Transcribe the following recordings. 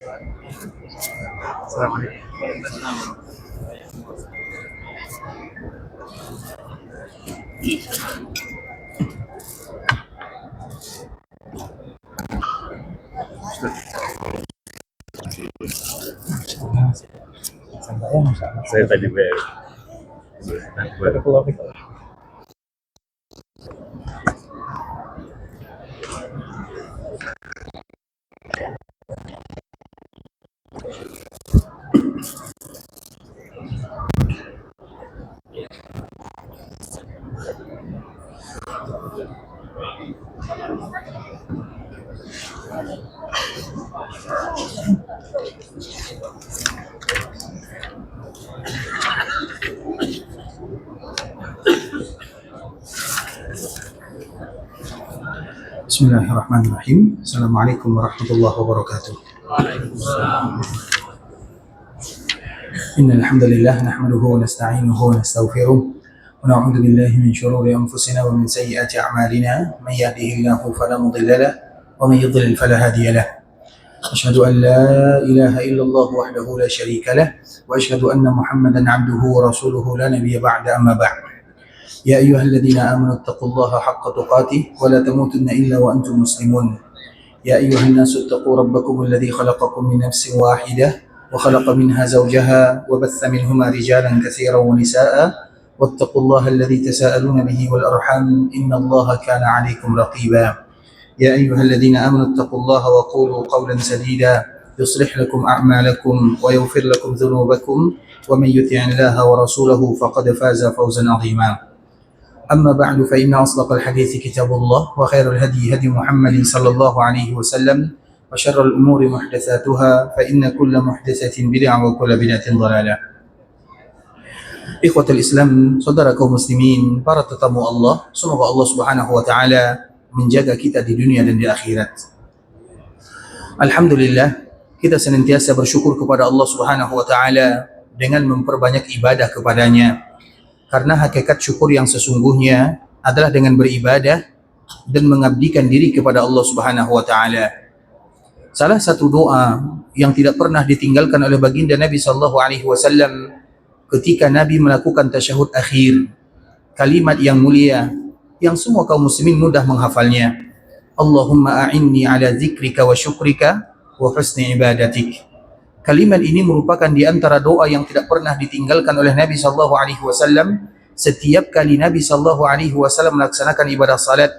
Assalamualaikum. Saya tadi Bismillahirrahmanirrahim. Assalamualaikum warahmatullahi wabarakatuh. Innal hamdalillah nahmaduhu wa nasta'inuhu wa nastaghfiruh wa na'udzu billahi min shururi anfusina wa min sayyiati a'malina. May yahdihillahu fala mudilla lahu wa may yudlil fala hadiya lahu. Asyhadu an la ilaha illallah wahdahu la syarika lah wa asyhadu anna Muhammadan 'abduhu wa rasuluhu la nabiyya ba'da amma ba'd. يا أيها الذين آمنوا اتقوا الله حق تقاته ولا تموتن إلا وأنتم مسلمون يا أيها الناس اتقوا ربكم الذي خلقكم من نفس واحدة وخلق منها زوجها وبث منهما رجالا كثيرا ونساء واتقوا الله الذي تساءلون به والأرحام إن الله كان عليكم رقيبا يا أيها الذين آمنوا اتقوا الله وقولوا قولا سديدا يصلح لكم أعمالكم ويغفر لكم ذنوبكم ومن يطع الله ورسوله فقد فاز فوزا عظيما أما بعد فإن أصدق الحديث كتاب الله وخير الهدي هدي محمد صلى الله عليه وسلم وشر الأمور محدثاتها فإن كل محدثة بدعة وكل بدعة ضلالة. Ikhwatul Islam, saudara kaum muslimin, para tetamu Allah, semoga Allah Subhanahu wa taala menjaga kita di dunia dan di akhirat. Alhamdulillah, kita senantiasa bersyukur kepada Allah Subhanahu wa taala dengan memperbanyak ibadah kepadanya. Karena hakikat syukur yang sesungguhnya adalah dengan beribadah dan mengabdikan diri kepada Allah Subhanahu wa taala. Salah satu doa yang tidak pernah ditinggalkan oleh baginda Nabi sallallahu alaihi wasallam ketika Nabi melakukan tasyahud akhir, kalimat yang mulia yang semua kaum muslimin mudah menghafalnya. Allahumma a'inni ala dzikrika wa syukrika wa husni ibadatik. Kalimat ini merupakan di antara doa yang tidak pernah ditinggalkan oleh Nabi sallallahu alaihi wasallam setiap kali Nabi sallallahu alaihi wasallam melaksanakan ibadah salat.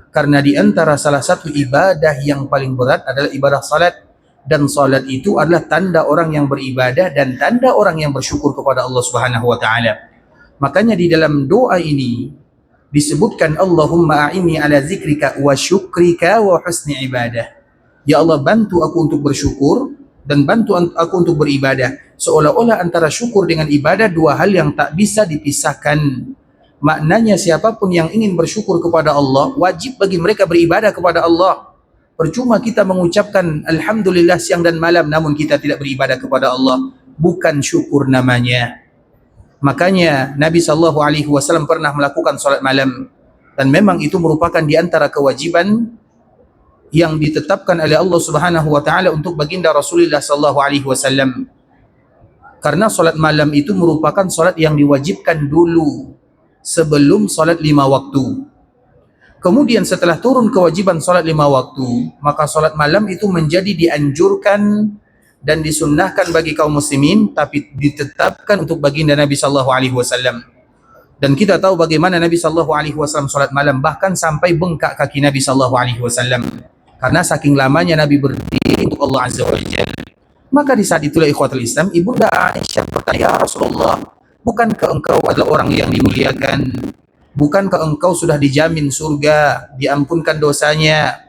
Karena di antara salah satu ibadah yang paling berat adalah ibadah salat, dan salat itu adalah tanda orang yang beribadah dan tanda orang yang bersyukur kepada Allah Subhanahu wa taala. Makanya di dalam doa ini disebutkan Allahumma a'inni ala zikrika wa syukrika wa husni ibadah. Ya Allah, bantu aku untuk bersyukur dan bantu aku untuk beribadah. Seolah-olah antara syukur dengan ibadah dua hal yang tak bisa dipisahkan. Maknanya siapapun yang ingin bersyukur kepada Allah, wajib bagi mereka beribadah kepada Allah. Percuma kita mengucapkan Alhamdulillah siang dan malam namun kita tidak beribadah kepada Allah. Bukan syukur namanya. Makanya Nabi SAW pernah melakukan salat malam, dan memang itu merupakan di antara kewajiban yang ditetapkan oleh Allah Subhanahu wa taala untuk baginda Rasulullah sallallahu alaihi wasallam. Karena salat malam itu merupakan salat yang diwajibkan dulu sebelum salat 5 waktu. Kemudian setelah turun kewajiban salat 5 waktu, maka salat malam itu menjadi dianjurkan dan disunnahkan bagi kaum muslimin, tapi ditetapkan untuk baginda Nabi sallallahu alaihi wasallam. Dan kita tahu bagaimana Nabi sallallahu alaihi wasallam salat malam, bahkan sampai bengkak kaki Nabi sallallahu alaihi wasallam. Karena saking lamanya Nabi berdiri untuk Allah Azza wa Jalla. Maka di saat itulah ikhwatul Islam, Ibunda Aisyah bertanya, "Ya Rasulullah, bukankah engkau adalah orang yang dimuliakan? Bukankah engkau sudah dijamin surga, diampunkan dosanya?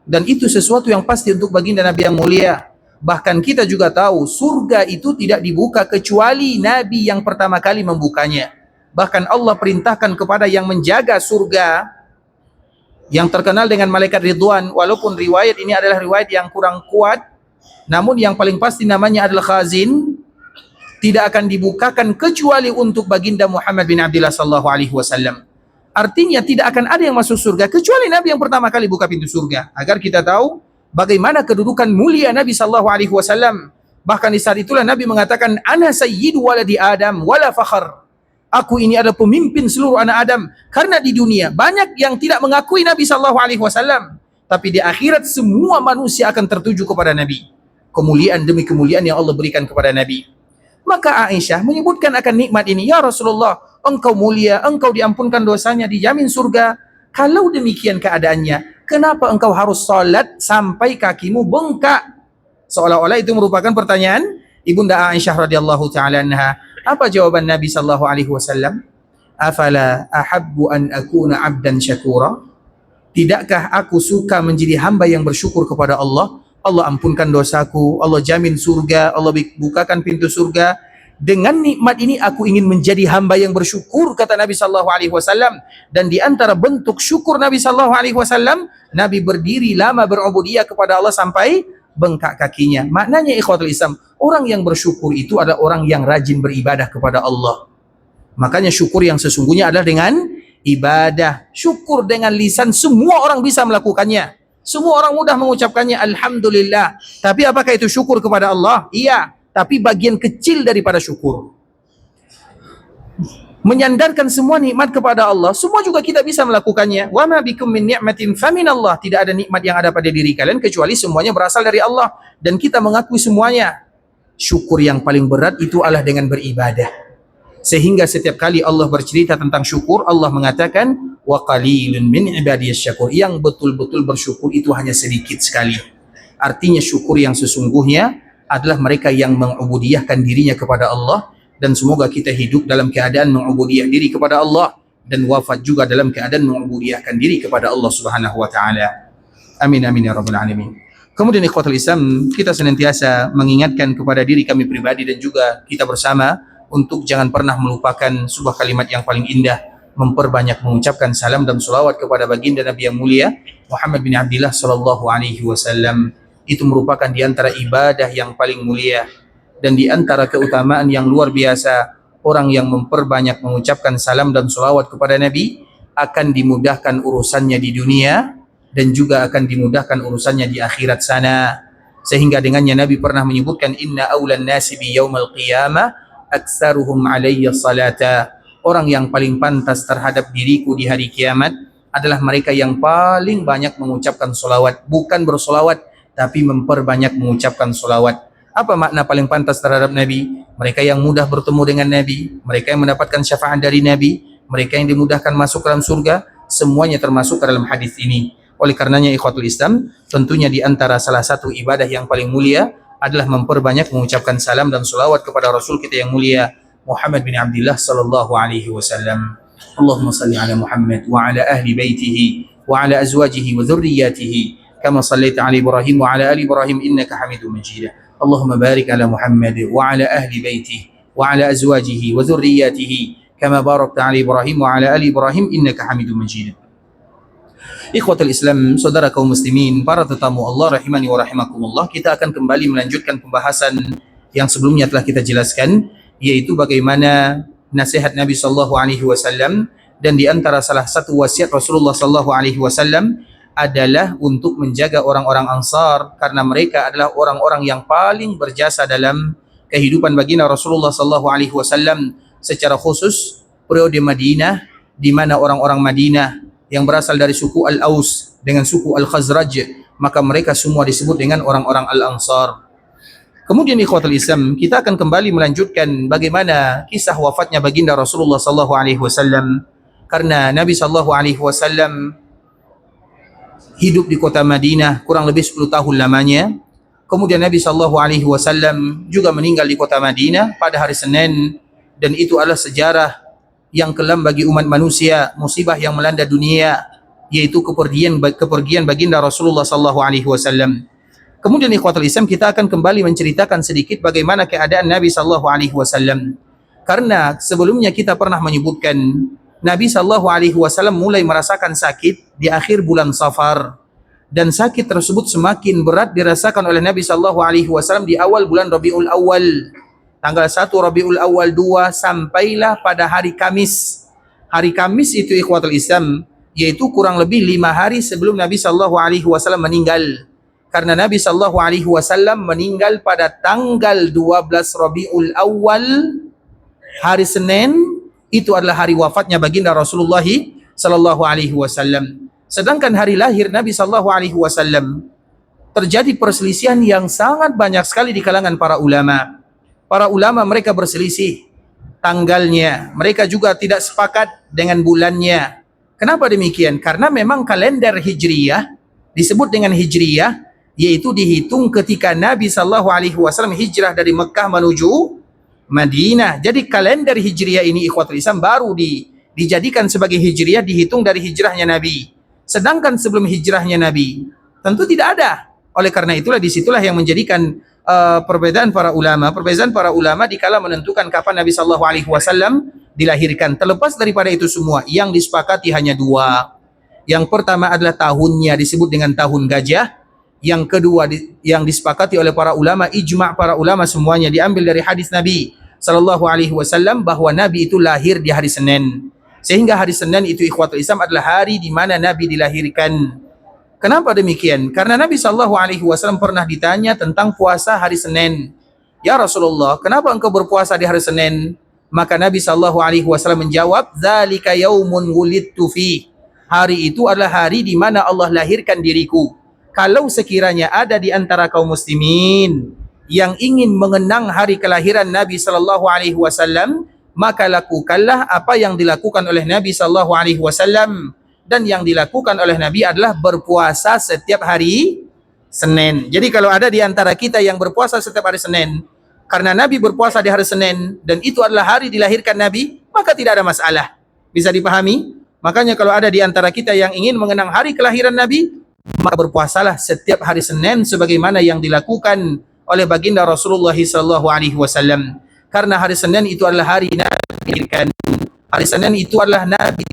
Dan itu sesuatu yang pasti untuk baginda Nabi yang mulia. Bahkan kita juga tahu surga itu tidak dibuka kecuali Nabi yang pertama kali membukanya. Bahkan Allah perintahkan kepada yang menjaga surga, yang terkenal dengan malaikat Ridwan, walaupun riwayat ini adalah riwayat yang kurang kuat, namun yang paling pasti namanya adalah khazin, tidak akan dibukakan kecuali untuk baginda Muhammad bin Abdullah sallallahu alaihi wasallam. Artinya tidak akan ada yang masuk surga kecuali Nabi yang pertama kali buka pintu surga. Agar kita tahu bagaimana kedudukan mulia Nabi sallallahu alaihi wasallam. Bahkan di saat itulah Nabi mengatakan, ana sayyidu waladi Adam wala fakhr. Aku ini adalah pemimpin seluruh anak Adam. Karena di dunia banyak yang tidak mengakui Nabi sallallahu alaihi wasallam, tapi di akhirat semua manusia akan tertuju kepada Nabi. Kemuliaan demi kemuliaan yang Allah berikan kepada Nabi. Maka Aisyah menyebutkan akan nikmat ini, ya Rasulullah, engkau mulia, engkau diampunkan dosanya, dijamin surga. Kalau demikian keadaannya, kenapa engkau harus salat sampai kakimu bengkak? Seolah-olah itu merupakan pertanyaan Ibunda Aisyah radhiyallahu taala anha. Apa jawaban Nabi sallallahu alaihi wasallam? Afala ahabbu an akuna 'abdan syakura? Tidakkah aku suka menjadi hamba yang bersyukur kepada Allah? Allah ampunkan dosaku, Allah jamin surga, Allah bukakan pintu surga. Dengan nikmat ini aku ingin menjadi hamba yang bersyukur, kata Nabi sallallahu alaihi wasallam. Dan di antara bentuk syukur Nabi sallallahu alaihi wasallam, Nabi berdiri lama berubudiyah kepada Allah sampai bengkak kakinya. Maknanya ikhwatul Islam, orang yang bersyukur itu adalah orang yang rajin beribadah kepada Allah. Makanya syukur yang sesungguhnya adalah dengan ibadah. Syukur dengan lisan semua orang bisa melakukannya. Semua orang mudah mengucapkannya alhamdulillah. Tapi apakah itu syukur kepada Allah? Iya, tapi bagian kecil daripada syukur. Menyandarkan semua nikmat kepada Allah, semua juga kita bisa melakukannya. Wa ma bikum min ni'matin faminallah. Tidak ada nikmat yang ada pada diri kalian kecuali semuanya berasal dari Allah, dan kita mengakui semuanya. Syukur yang paling berat itu adalah dengan beribadah. Sehingga setiap kali Allah bercerita tentang syukur, Allah mengatakan wa qalilun min ibadiyas syakur. Yang betul-betul bersyukur itu hanya sedikit sekali. Artinya syukur yang sesungguhnya adalah mereka yang mengubudiyahkan dirinya kepada Allah. Dan semoga kita hidup dalam keadaan mengubudiyah diri kepada Allah, dan wafat juga dalam keadaan mengubudiyahkan diri kepada Allah Subhanahu wa taala. Amin amin ya rabbal alamin. Kemudian ikhwatul Islam, kita senantiasa mengingatkan kepada diri kami pribadi dan juga kita bersama untuk jangan pernah melupakan sebuah kalimat yang paling indah, memperbanyak mengucapkan salam dan salawat kepada baginda Nabi yang mulia Muhammad bin Abdillah sallallahu alaihi wasallam. Itu merupakan di antara ibadah yang paling mulia dan di antara keutamaan yang luar biasa. Orang yang memperbanyak mengucapkan salam dan salawat kepada Nabi akan dimudahkan urusannya di dunia dan juga akan dimudahkan urusannya di akhirat sana. Sehingga dengannya Nabi pernah menyebutkan, inna awlan nasi bi yaumal qiyamah aktsaruhum alayya salata. Orang yang paling pantas terhadap diriku di hari kiamat adalah mereka yang paling banyak mengucapkan solawat. Bukan bersolawat, tapi memperbanyak mengucapkan solawat. Apa makna paling pantas terhadap Nabi? Mereka yang mudah bertemu dengan Nabi, mereka yang mendapatkan syafaat dari Nabi, mereka yang dimudahkan masuk ke dalam surga. Semuanya termasuk ke dalam hadis ini. Oleh karenanya ikhwatul Islam, tentunya di antara salah satu ibadah yang paling mulia adalah memperbanyak mengucapkan salam dan salawat kepada Rasul kita yang mulia Muhammad bin Abdillah sallallahu alaihi wasallam. Allahumma salli ala Muhammad wa ala ahli baitihi wa ala azwajihi wa dhurriyyatihi kama sallaita ala Ibrahim wa ala ali Ibrahim innaka Hamidum Majid. Allahumma barik ala Muhammad wa ala ahli baitihi wa ala azwajihi wa dhurriyyatihi kama barakta ala Ibrahim wa ala ali Ibrahim innaka Hamidum Majid. Ikhwatul Islam, saudara kaum muslimin, para tetamu Allah rahimani wa rahimakumullah, kita akan kembali melanjutkan pembahasan yang sebelumnya telah kita jelaskan, yaitu bagaimana nasihat Nabi sallallahu alaihi wasallam. Dan di antara salah satu wasiat Rasulullah sallallahu alaihi wasallam adalah untuk menjaga orang-orang Ansar, karena mereka adalah orang-orang yang paling berjasa dalam kehidupan baginda Rasulullah sallallahu alaihi wasallam, secara khusus periode Madinah, di mana orang-orang Madinah yang berasal dari suku Al-Aus dengan suku Al-Khazraj, maka mereka semua disebut dengan orang-orang Al-Ansar. Kemudian ikhwatul Islam, kita akan kembali melanjutkan bagaimana kisah wafatnya baginda Rasulullah sallallahu alaihi wasallam, karena Nabi sallallahu alaihi wasallam hidup di kota Madinah kurang lebih 10 tahun lamanya. Kemudian Nabi sallallahu alaihi wasallam juga meninggal di kota Madinah pada hari Senin, dan itu adalah sejarah yang kelam bagi umat manusia, musibah yang melanda dunia, yaitu kepergian baginda Rasulullah sallallahu alaihi wasallam. Kemudian ikhwatul Islam, kita akan kembali menceritakan sedikit bagaimana keadaan Nabi sallallahu alaihi wasallam. Karena sebelumnya kita pernah menyebutkan Nabi sallallahu alaihi wasallam mulai merasakan sakit di akhir bulan Safar, dan sakit tersebut semakin berat dirasakan oleh Nabi sallallahu alaihi wasallam di awal bulan Rabiul Awal. Tanggal 1 Rabiul Awal 2 sampailah pada hari Kamis. Hari Kamis itu ikhwatul Islam, yaitu kurang lebih 5 hari sebelum Nabi sallallahu alaihi wasallam meninggal. karena Nabi sallallahu alaihi wasallam meninggal pada tanggal 12 Rabiul Awal, hari Senin. Itu adalah hari wafatnya baginda Rasulullah sallallahu alaihi wasallam. Sedangkan hari lahir Nabi sallallahu alaihi wasallam terjadi perselisihan yang sangat banyak sekali di kalangan para ulama. Para ulama mereka berselisih tanggalnya, mereka juga tidak sepakat dengan bulannya. Kenapa demikian? Karena memang kalender Hijriyah disebut dengan Hijriyah, yaitu dihitung ketika Nabi sallallahu alaihi wasallam hijrah dari Mekah menuju Madinah. Jadi kalender Hijriyah ini ikhwatul Islam baru dijadikan sebagai Hijriyah, dihitung dari hijrahnya Nabi. Sedangkan sebelum hijrahnya Nabi tentu tidak ada. Oleh karena itulah disitulah yang menjadikan perbedaan para ulama. Perbedaan para ulama dikala menentukan kapan Nabi sallallahu alaihi wasallam dilahirkan. Terlepas daripada itu semua, yang disepakati hanya dua. Yang pertama adalah tahunnya disebut dengan tahun gajah. Yang kedua yang disepakati oleh para ulama, ijma' para ulama semuanya diambil dari hadis Nabi sallallahu alaihi wasallam bahwa Nabi itu lahir di hari Senin. Sehingga hari Senin itu ikhwatul Islam adalah hari di mana Nabi dilahirkan. Kenapa demikian? Karena Nabi sallallahu alaihi wasallam pernah ditanya tentang puasa hari Senin. Ya Rasulullah, kenapa engkau berpuasa di hari Senin? Maka Nabi sallallahu alaihi wasallam menjawab, "Dzalika yaumun wulidtu fi." Hari itu adalah hari di mana Allah lahirkan diriku. Kalau sekiranya ada di antara kaum muslimin yang ingin mengenang hari kelahiran Nabi sallallahu alaihi wasallam, maka lakukanlah apa yang dilakukan oleh Nabi sallallahu alaihi wasallam, dan yang dilakukan oleh Nabi adalah berpuasa setiap hari Senin. Jadi kalau ada di antara kita yang berpuasa setiap hari Senin karena Nabi berpuasa di hari Senin dan itu adalah hari dilahirkan Nabi, maka tidak ada masalah. Bisa dipahami? Makanya kalau ada di antara kita yang ingin mengenang hari kelahiran Nabi, maka berpuasalah setiap hari Senin sebagaimana yang dilakukan oleh baginda Rasulullah sallallahu alaihi wasallam. Karena hari Senin itu adalah hari Nabi dilahirkan. Hari Senin itu adalah Nabi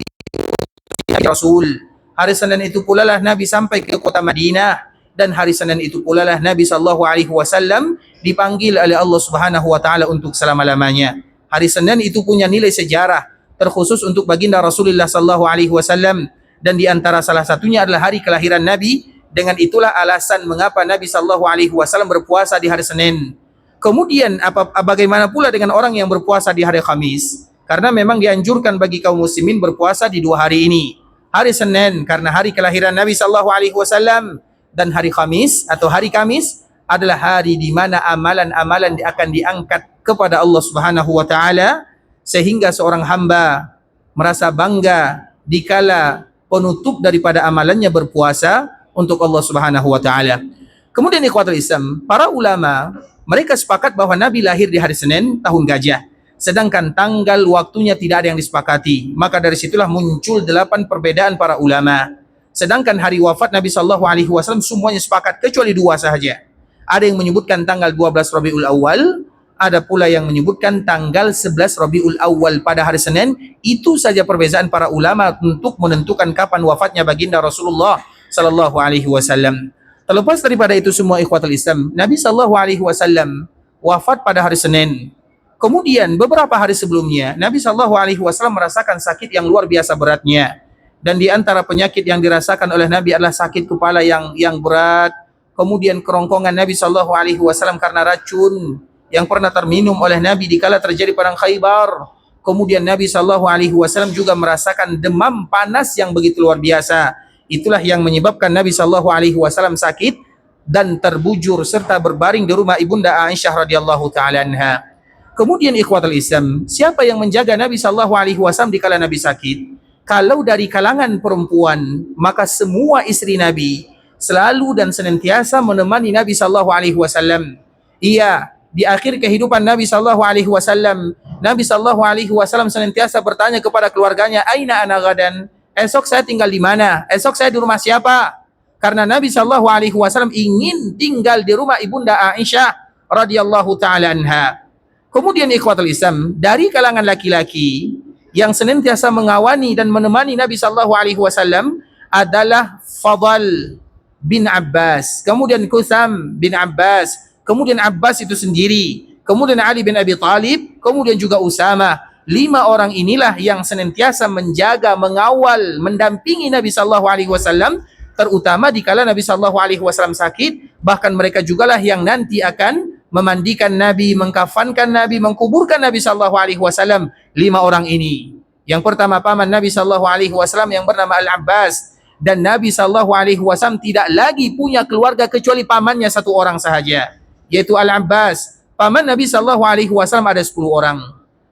Rasul. Hari Senin itu pula lah Nabi sampai ke kota Madinah, dan hari Senin itu pula lah Nabi sallallahu alaihi wasallam dipanggil oleh Allah Subhanahu wa taala untuk selama-lamanya. Hari Senin itu punya nilai sejarah terkhusus untuk baginda Rasulullah sallallahu alaihi wasallam, dan di antara salah satunya adalah hari kelahiran Nabi. Dengan itulah alasan mengapa Nabi sallallahu alaihi wasallam berpuasa di hari Senin. Kemudian bagaimana pula dengan orang yang berpuasa di hari Khamis? Karena memang dianjurkan bagi kaum muslimin berpuasa di dua hari ini. Hari Senin karena hari kelahiran Nabi sallallahu alaihi wasallam, dan hari Khamis atau hari Kamis adalah hari di mana amalan-amalan akan diangkat kepada Allah Subhanahu wa taala, sehingga seorang hamba merasa bangga dikala penutup daripada amalannya berpuasa untuk Allah Subhanahu wa taala. Kemudian ikhwatul Islam, para ulama mereka sepakat bahwa Nabi lahir di hari Senin tahun gajah. Sedangkan tanggal waktunya tidak ada yang disepakati. Maka dari situlah muncul 8 perbedaan para ulama. Sedangkan hari wafat Nabi sallallahu alaihi wasallam semuanya sepakat kecuali 2 sahaja. Ada yang menyebutkan tanggal 12 Rabiul Awal, ada pula yang menyebutkan tanggal 11 Rabiul Awal pada hari Senin. Itu saja perbezaan para ulama untuk menentukan kapan wafatnya baginda Rasulullah sallallahu alaihi wasallam. Terlepas daripada itu semua ikhwatul Islam, Nabi sallallahu alaihi wasallam wafat pada hari Senin. Kemudian beberapa hari sebelumnya Nabi sallallahu alaihi wasallam merasakan sakit yang luar biasa beratnya. Dan di antara penyakit yang dirasakan oleh Nabi adalah sakit kepala yang berat. Kemudian kerongkongan Nabi sallallahu alaihi wasallam karena racun yang pernah terminum oleh Nabi dikala terjadi perang Khaybar. Kemudian Nabi sallallahu alaihi wasallam juga merasakan demam panas yang begitu luar biasa. Itulah yang menyebabkan Nabi sallallahu alaihi wasallam sakit dan terbujur serta berbaring di rumah ibunda Aisyah radhiyallahu taala anha. Kemudian ikhwatul Islam, siapa yang menjaga Nabi sallallahu alaihi wasallam dikala Nabi sakit? Kalau dari kalangan perempuan, maka semua istri Nabi selalu dan senantiasa menemani Nabi sallallahu alaihi wasallam. Iya, di akhir kehidupan Nabi sallallahu alaihi wasallam, Nabi sallallahu alaihi wasallam senantiasa bertanya kepada keluarganya, "Aina ana gadan?" Esok saya tinggal di mana? Esok saya di rumah siapa? Karena Nabi sallallahu alaihi wasallam ingin tinggal di rumah ibunda Aisyah radhiyallahu taala anha. Kemudian ikhwatul Islam, dari kalangan laki-laki yang senantiasa mengawani dan menemani Nabi sallallahu alaihi wasallam adalah Fadl bin Abbas, kemudian Kusam bin Abbas, kemudian Abbas itu sendiri, kemudian Ali bin Abi Thalib, kemudian juga Usama. 5 orang inilah yang senantiasa menjaga, mengawal, mendampingi Nabi sallallahu alaihi wasallam terutama dikala Nabi sallallahu alaihi wasallam sakit, bahkan mereka jugalah yang nanti akan memandikan Nabi, mengkafankan Nabi, mengkuburkan Nabi sallallahu alaihi wasallam. 5 orang ini. Yang pertama paman Nabi sallallahu alaihi wasallam yang bernama Al-Abbas, dan Nabi sallallahu alaihi wasallam tidak lagi punya keluarga kecuali pamannya 1 orang sahaja, yaitu Al-Abbas. Paman Nabi sallallahu alaihi wasallam ada 10 orang.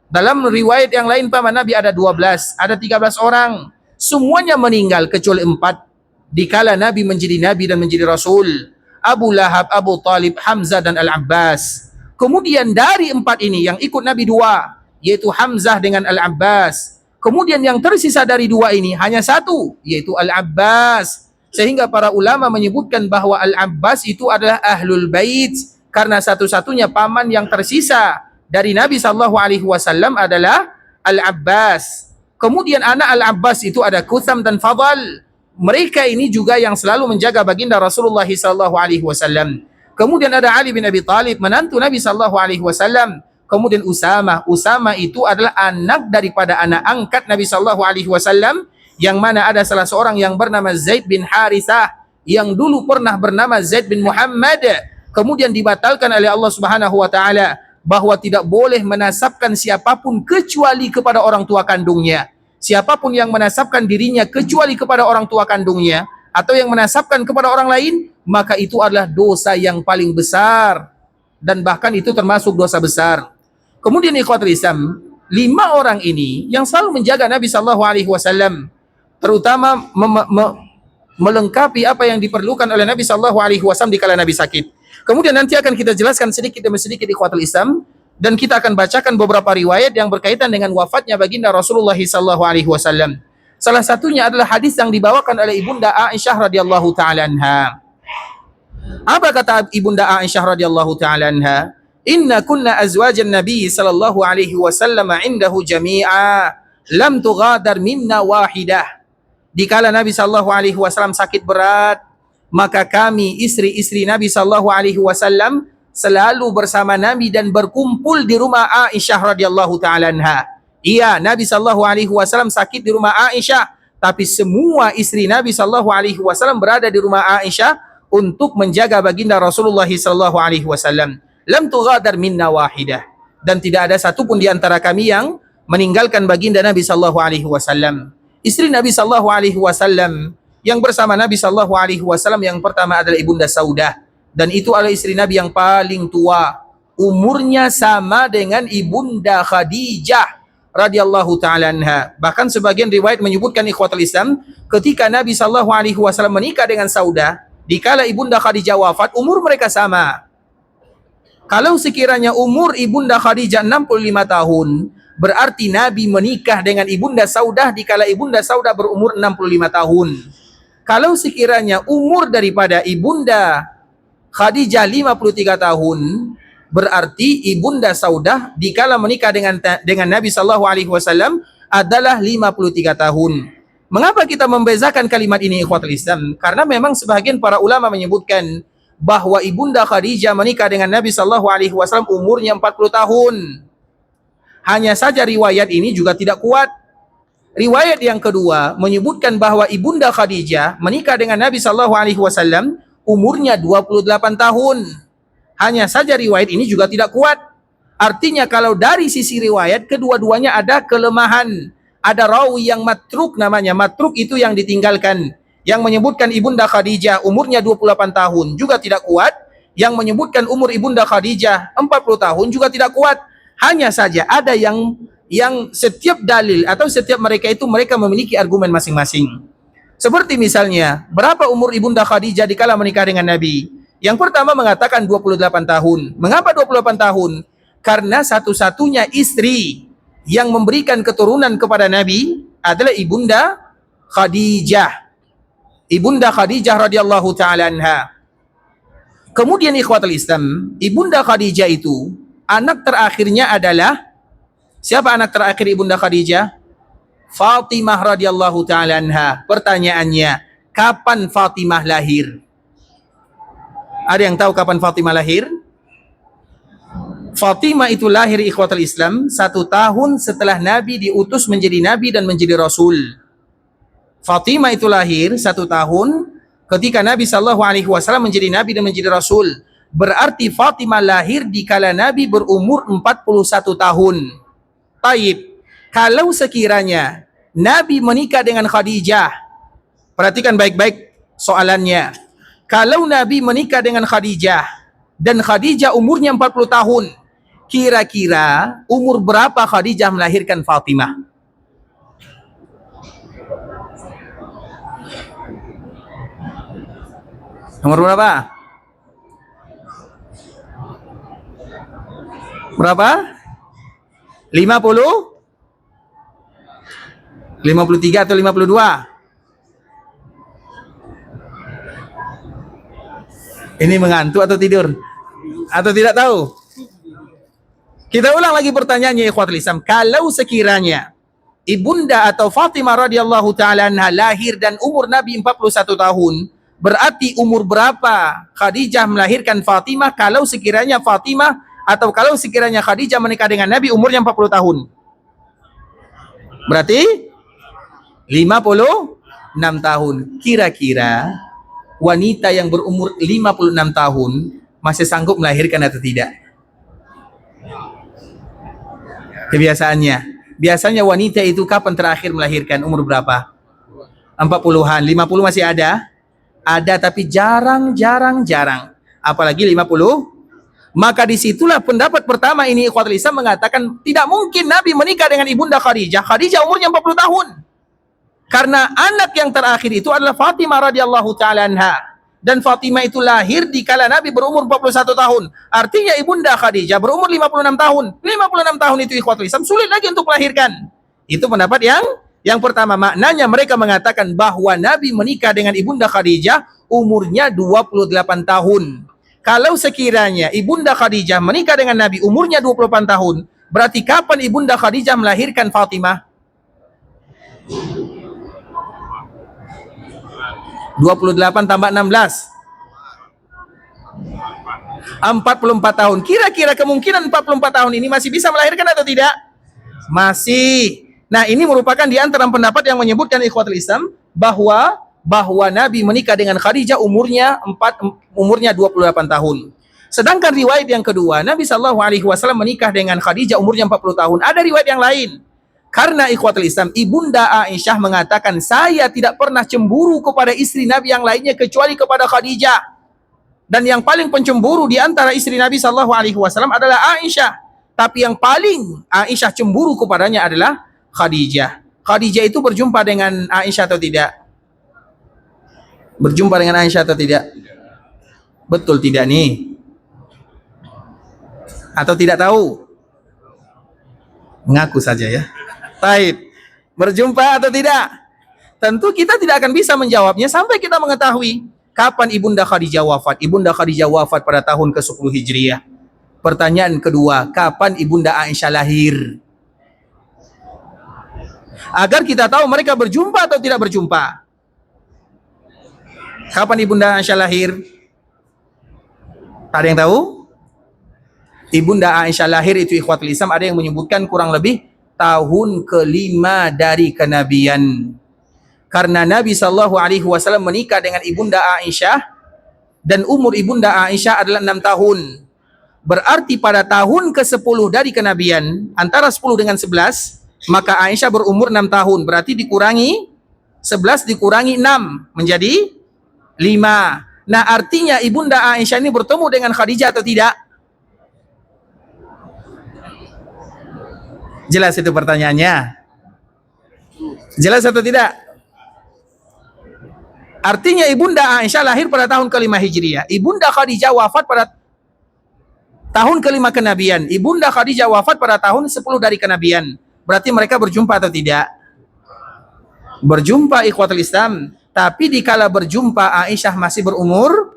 Dalam riwayat yang lain paman Nabi ada 12, ada 13 orang. Semuanya meninggal kecuali 4 dikala Nabi menjadi Nabi dan menjadi Rasul. Abu Lahab, Abu Talib, Hamzah dan Al-Abbas. Kemudian dari 4 ini yang ikut Nabi 2, yaitu Hamzah dengan Al-Abbas. Kemudian yang tersisa dari 2 ini hanya 1, yaitu Al-Abbas. Sehingga para ulama menyebutkan bahwa Al-Abbas itu adalah Ahlul Bait, karena satu-satunya paman yang tersisa dari Nabi sallallahu alaihi wasallam adalah Al-Abbas. Kemudian anak Al-Abbas itu ada Kutham dan Fadal. Mereka ini juga yang selalu menjaga baginda Rasulullah sallallahu alaihi wasallam. Kemudian ada Ali bin Abi Thalib, menantu Nabi sallallahu alaihi wasallam. Kemudian Usama. Usama itu adalah anak daripada anak angkat Nabi sallallahu alaihi wasallam, yang mana ada salah seorang yang bernama Zaid bin Harithah yang dulu pernah bernama Zaid bin Muhammad. Kemudian dibatalkan oleh Allah Subhanahu wa taala bahwa tidak boleh menasabkan siapapun kecuali kepada orang tua kandungnya. Siapapun yang menasabkan dirinya kecuali kepada orang tua kandungnya atau yang menasabkan kepada orang lain, maka itu adalah dosa yang paling besar, dan bahkan itu termasuk dosa besar. Kemudian ikhwatul Islam, 5 orang ini yang selalu menjaga Nabi sallallahu alaihi wasallam, terutama melengkapi apa yang diperlukan oleh Nabi sallallahu alaihi wasallam dikala Nabi sakit. Kemudian nanti akan kita jelaskan sedikit demi sedikit ikhwatul Islam, dan kita akan bacakan beberapa riwayat yang berkaitan dengan wafatnya baginda Rasulullah sallallahu alaihi wasallam. Salah satunya adalah hadis yang dibawakan oleh Ibunda Aisyah radhiyallahu taala anha. Apa kata Ibunda Aisyah radhiyallahu taala anha? Inna kunna azwajan Nabi sallallahu alaihi wasallam indahu jami'a lam tughadar minna wahidah. Dikala Nabi sallallahu alaihi wasallam sakit berat, maka kami istri-istri Nabi sallallahu alaihi wasallam selalu bersama Nabi dan berkumpul di rumah Aisyah radhiyallahu taala anha. Iya, Nabi sallallahu alaihi wasallam sakit di rumah Aisyah, tapi semua istri Nabi sallallahu alaihi wasallam berada di rumah Aisyah untuk menjaga baginda Rasulullah sallallahu alaihi wasallam. Lam tughadar minna wahidah, dan tidak ada satupun di antara kami yang meninggalkan baginda Nabi sallallahu alaihi wasallam. Istri Nabi sallallahu alaihi wasallam yang bersama Nabi sallallahu alaihi wasallam yang pertama adalah Ibunda Saudah, dan itu adalah istri Nabi yang paling tua. Umurnya sama dengan Ibunda Khadijah radhiyallahu taala anha. Bahkan sebagian riwayat menyebutkan ikhwatul Islam, ketika Nabi sallallahu alaihi wasallam menikah dengan Saudah, dikala Ibunda Khadijah wafat, umur mereka sama. Kalau sekiranya umur Ibunda Khadijah 65 tahun, berarti Nabi menikah dengan Ibunda Saudah dikala Ibunda Saudah berumur 65 tahun. Kalau sekiranya umur daripada Ibunda Khadijah 53 tahun, berarti Ibunda Saudah dikala menikah dengan Nabi sallallahu alaihi wasallam adalah 53 tahun. Mengapa kita membezakan kalimat ini ikhwatul Islam? Karena memang sebahagian para ulama menyebutkan bahwa Ibunda Khadijah menikah dengan Nabi sallallahu alaihi wasallam umurnya 40 tahun. Hanya saja riwayat ini juga tidak kuat. Riwayat yang kedua menyebutkan bahwa Ibunda Khadijah menikah dengan Nabi sallallahu alaihi wasallam umurnya 28 tahun. Hanya saja riwayat ini juga tidak kuat. Artinya kalau dari sisi riwayat, kedua-duanya ada kelemahan. Ada rawi yang matruk namanya. Matruk itu yang ditinggalkan. Yang menyebutkan Ibunda Khadijah umurnya 28 tahun juga tidak kuat. Yang menyebutkan umur Ibunda Khadijah 40 tahun juga tidak kuat. Hanya saja ada yang setiap dalil atau setiap mereka itu mereka memiliki argumen masing-masing. Seperti misalnya, berapa umur Ibunda Khadijah dikala menikah dengan Nabi? Yang pertama mengatakan 28 tahun. Mengapa 28 tahun? Karena satu-satunya istri yang memberikan keturunan kepada Nabi adalah Ibunda Khadijah. Ibunda Khadijah radhiyallahu taala anha. Kemudian ikhwatul Islam, Ibunda Khadijah itu anak terakhirnya adalah, siapa anak terakhir Ibunda Khadijah? Fatimah radhiyallahu taala anha. Pertanyaannya, kapan Fatimah lahir? Ada yang tahu kapan Fatimah lahir? Fatimah itu lahir ikhwatul Islam 1 tahun setelah Nabi diutus menjadi Nabi dan menjadi Rasul. Fatimah itu lahir 1 tahun, ketika Nabi SAW menjadi Nabi dan menjadi Rasul. Berarti Fatimah lahir di kala Nabi berumur 41 tahun. Taib. Kalau sekiranya Nabi menikah dengan Khadijah, perhatikan baik-baik soalannya. Kalau Nabi menikah dengan Khadijah dan Khadijah umurnya 40 tahun, kira-kira umur berapa Khadijah melahirkan Fatimah? Umur berapa? Berapa? 50? 53 atau 52? Ini mengantuk atau tidur? Atau tidak tahu? Kita ulang lagi pertanyaannya, ikhwatul Islam. Kalau sekiranya ibunda atau Fatimah radhiyallahu taala anha lahir dan umur Nabi 41 tahun, berarti umur berapa Khadijah melahirkan Fatimah kalau sekiranya Fatimah atau kalau sekiranya Khadijah menikah dengan Nabi umurnya 40 tahun? Berarti 56 tahun. Kira-kira wanita yang berumur 56 tahun masih sanggup melahirkan atau tidak? Kebiasaannya. Biasanya wanita itu kapan terakhir melahirkan? Umur berapa? 40-an. 50 masih ada? Ada, tapi jarang. Apalagi 50. Maka disitulah pendapat pertama ini, ikhwatul Islam, mengatakan tidak mungkin Nabi menikah dengan ibunda Khadijah. Khadijah umurnya 40 tahun. Karena anak yang terakhir itu adalah Fatimah radhiyallahu taala anha. Dan Fatimah itu lahir di kala Nabi berumur 41 tahun. Artinya ibunda Khadijah berumur 56 tahun. 56 tahun itu, ikhwatul Islam, sulit lagi untuk melahirkan. Itu pendapat yang pertama. Maknanya mereka mengatakan bahwa Nabi menikah dengan ibunda Khadijah umurnya 28 tahun. Kalau sekiranya ibunda Khadijah menikah dengan Nabi umurnya 28 tahun, berarti kapan ibunda Khadijah melahirkan Fatimah? 28 tambah 16. 44 tahun. Kira-kira kemungkinan 44 tahun ini masih bisa melahirkan atau tidak? Masih. Nah, ini merupakan di antara pendapat yang menyebutkan, ikhwatul Islam, bahwa Nabi menikah dengan Khadijah umurnya 28 tahun. Sedangkan riwayat yang kedua, Nabi SAW menikah dengan Khadijah umurnya 40 tahun. Ada riwayat yang lain. Karena, ikhwatul Islam, ibunda Aisyah mengatakan, saya tidak pernah cemburu kepada istri Nabi yang lainnya kecuali kepada Khadijah. Dan yang paling pencemburu di antara istri Nabi SAW adalah Aisyah. Tapi yang paling Aisyah cemburu kepadanya adalah Khadijah. Khadijah itu berjumpa dengan Aisyah atau tidak? Berjumpa dengan Aisyah atau tidak? Betul tidak nih? Atau tidak tahu? Mengaku saja ya. Baik. Berjumpa atau tidak? Tentu kita tidak akan bisa menjawabnya sampai kita mengetahui kapan ibunda Khadijah wafat. Ibunda Khadijah wafat pada tahun ke-10 Hijriah. Pertanyaan kedua, kapan ibunda Aisyah lahir? Agar kita tahu mereka berjumpa atau tidak berjumpa. Kapan ibunda Aisyah lahir? Ada yang tahu? Ibunda Aisyah lahir itu, ikhwatul Islam, ada yang menyebutkan kurang lebih tahun ke-5 dari kenabian. Karena Nabi SAW menikah dengan ibunda Aisyah dan umur ibunda Aisyah adalah 6 tahun. Berarti pada tahun ke-10 dari kenabian, antara 10 dengan 11, maka Aisyah berumur 6 tahun. Berarti dikurangi 11 dikurangi 6 menjadi 5. Nah, artinya ibunda Aisyah ini bertemu dengan Khadijah atau tidak? Jelas itu pertanyaannya? Jelas atau tidak? Artinya ibunda Aisyah lahir pada tahun ke-5 Hijriah. Ibunda Khadijah wafat pada tahun ke-5 kenabian. Ibunda Khadijah wafat pada tahun 10 dari kenabian. Berarti mereka berjumpa atau tidak? Berjumpa, ikhwatul Islam. Tapi dikala berjumpa Aisyah masih berumur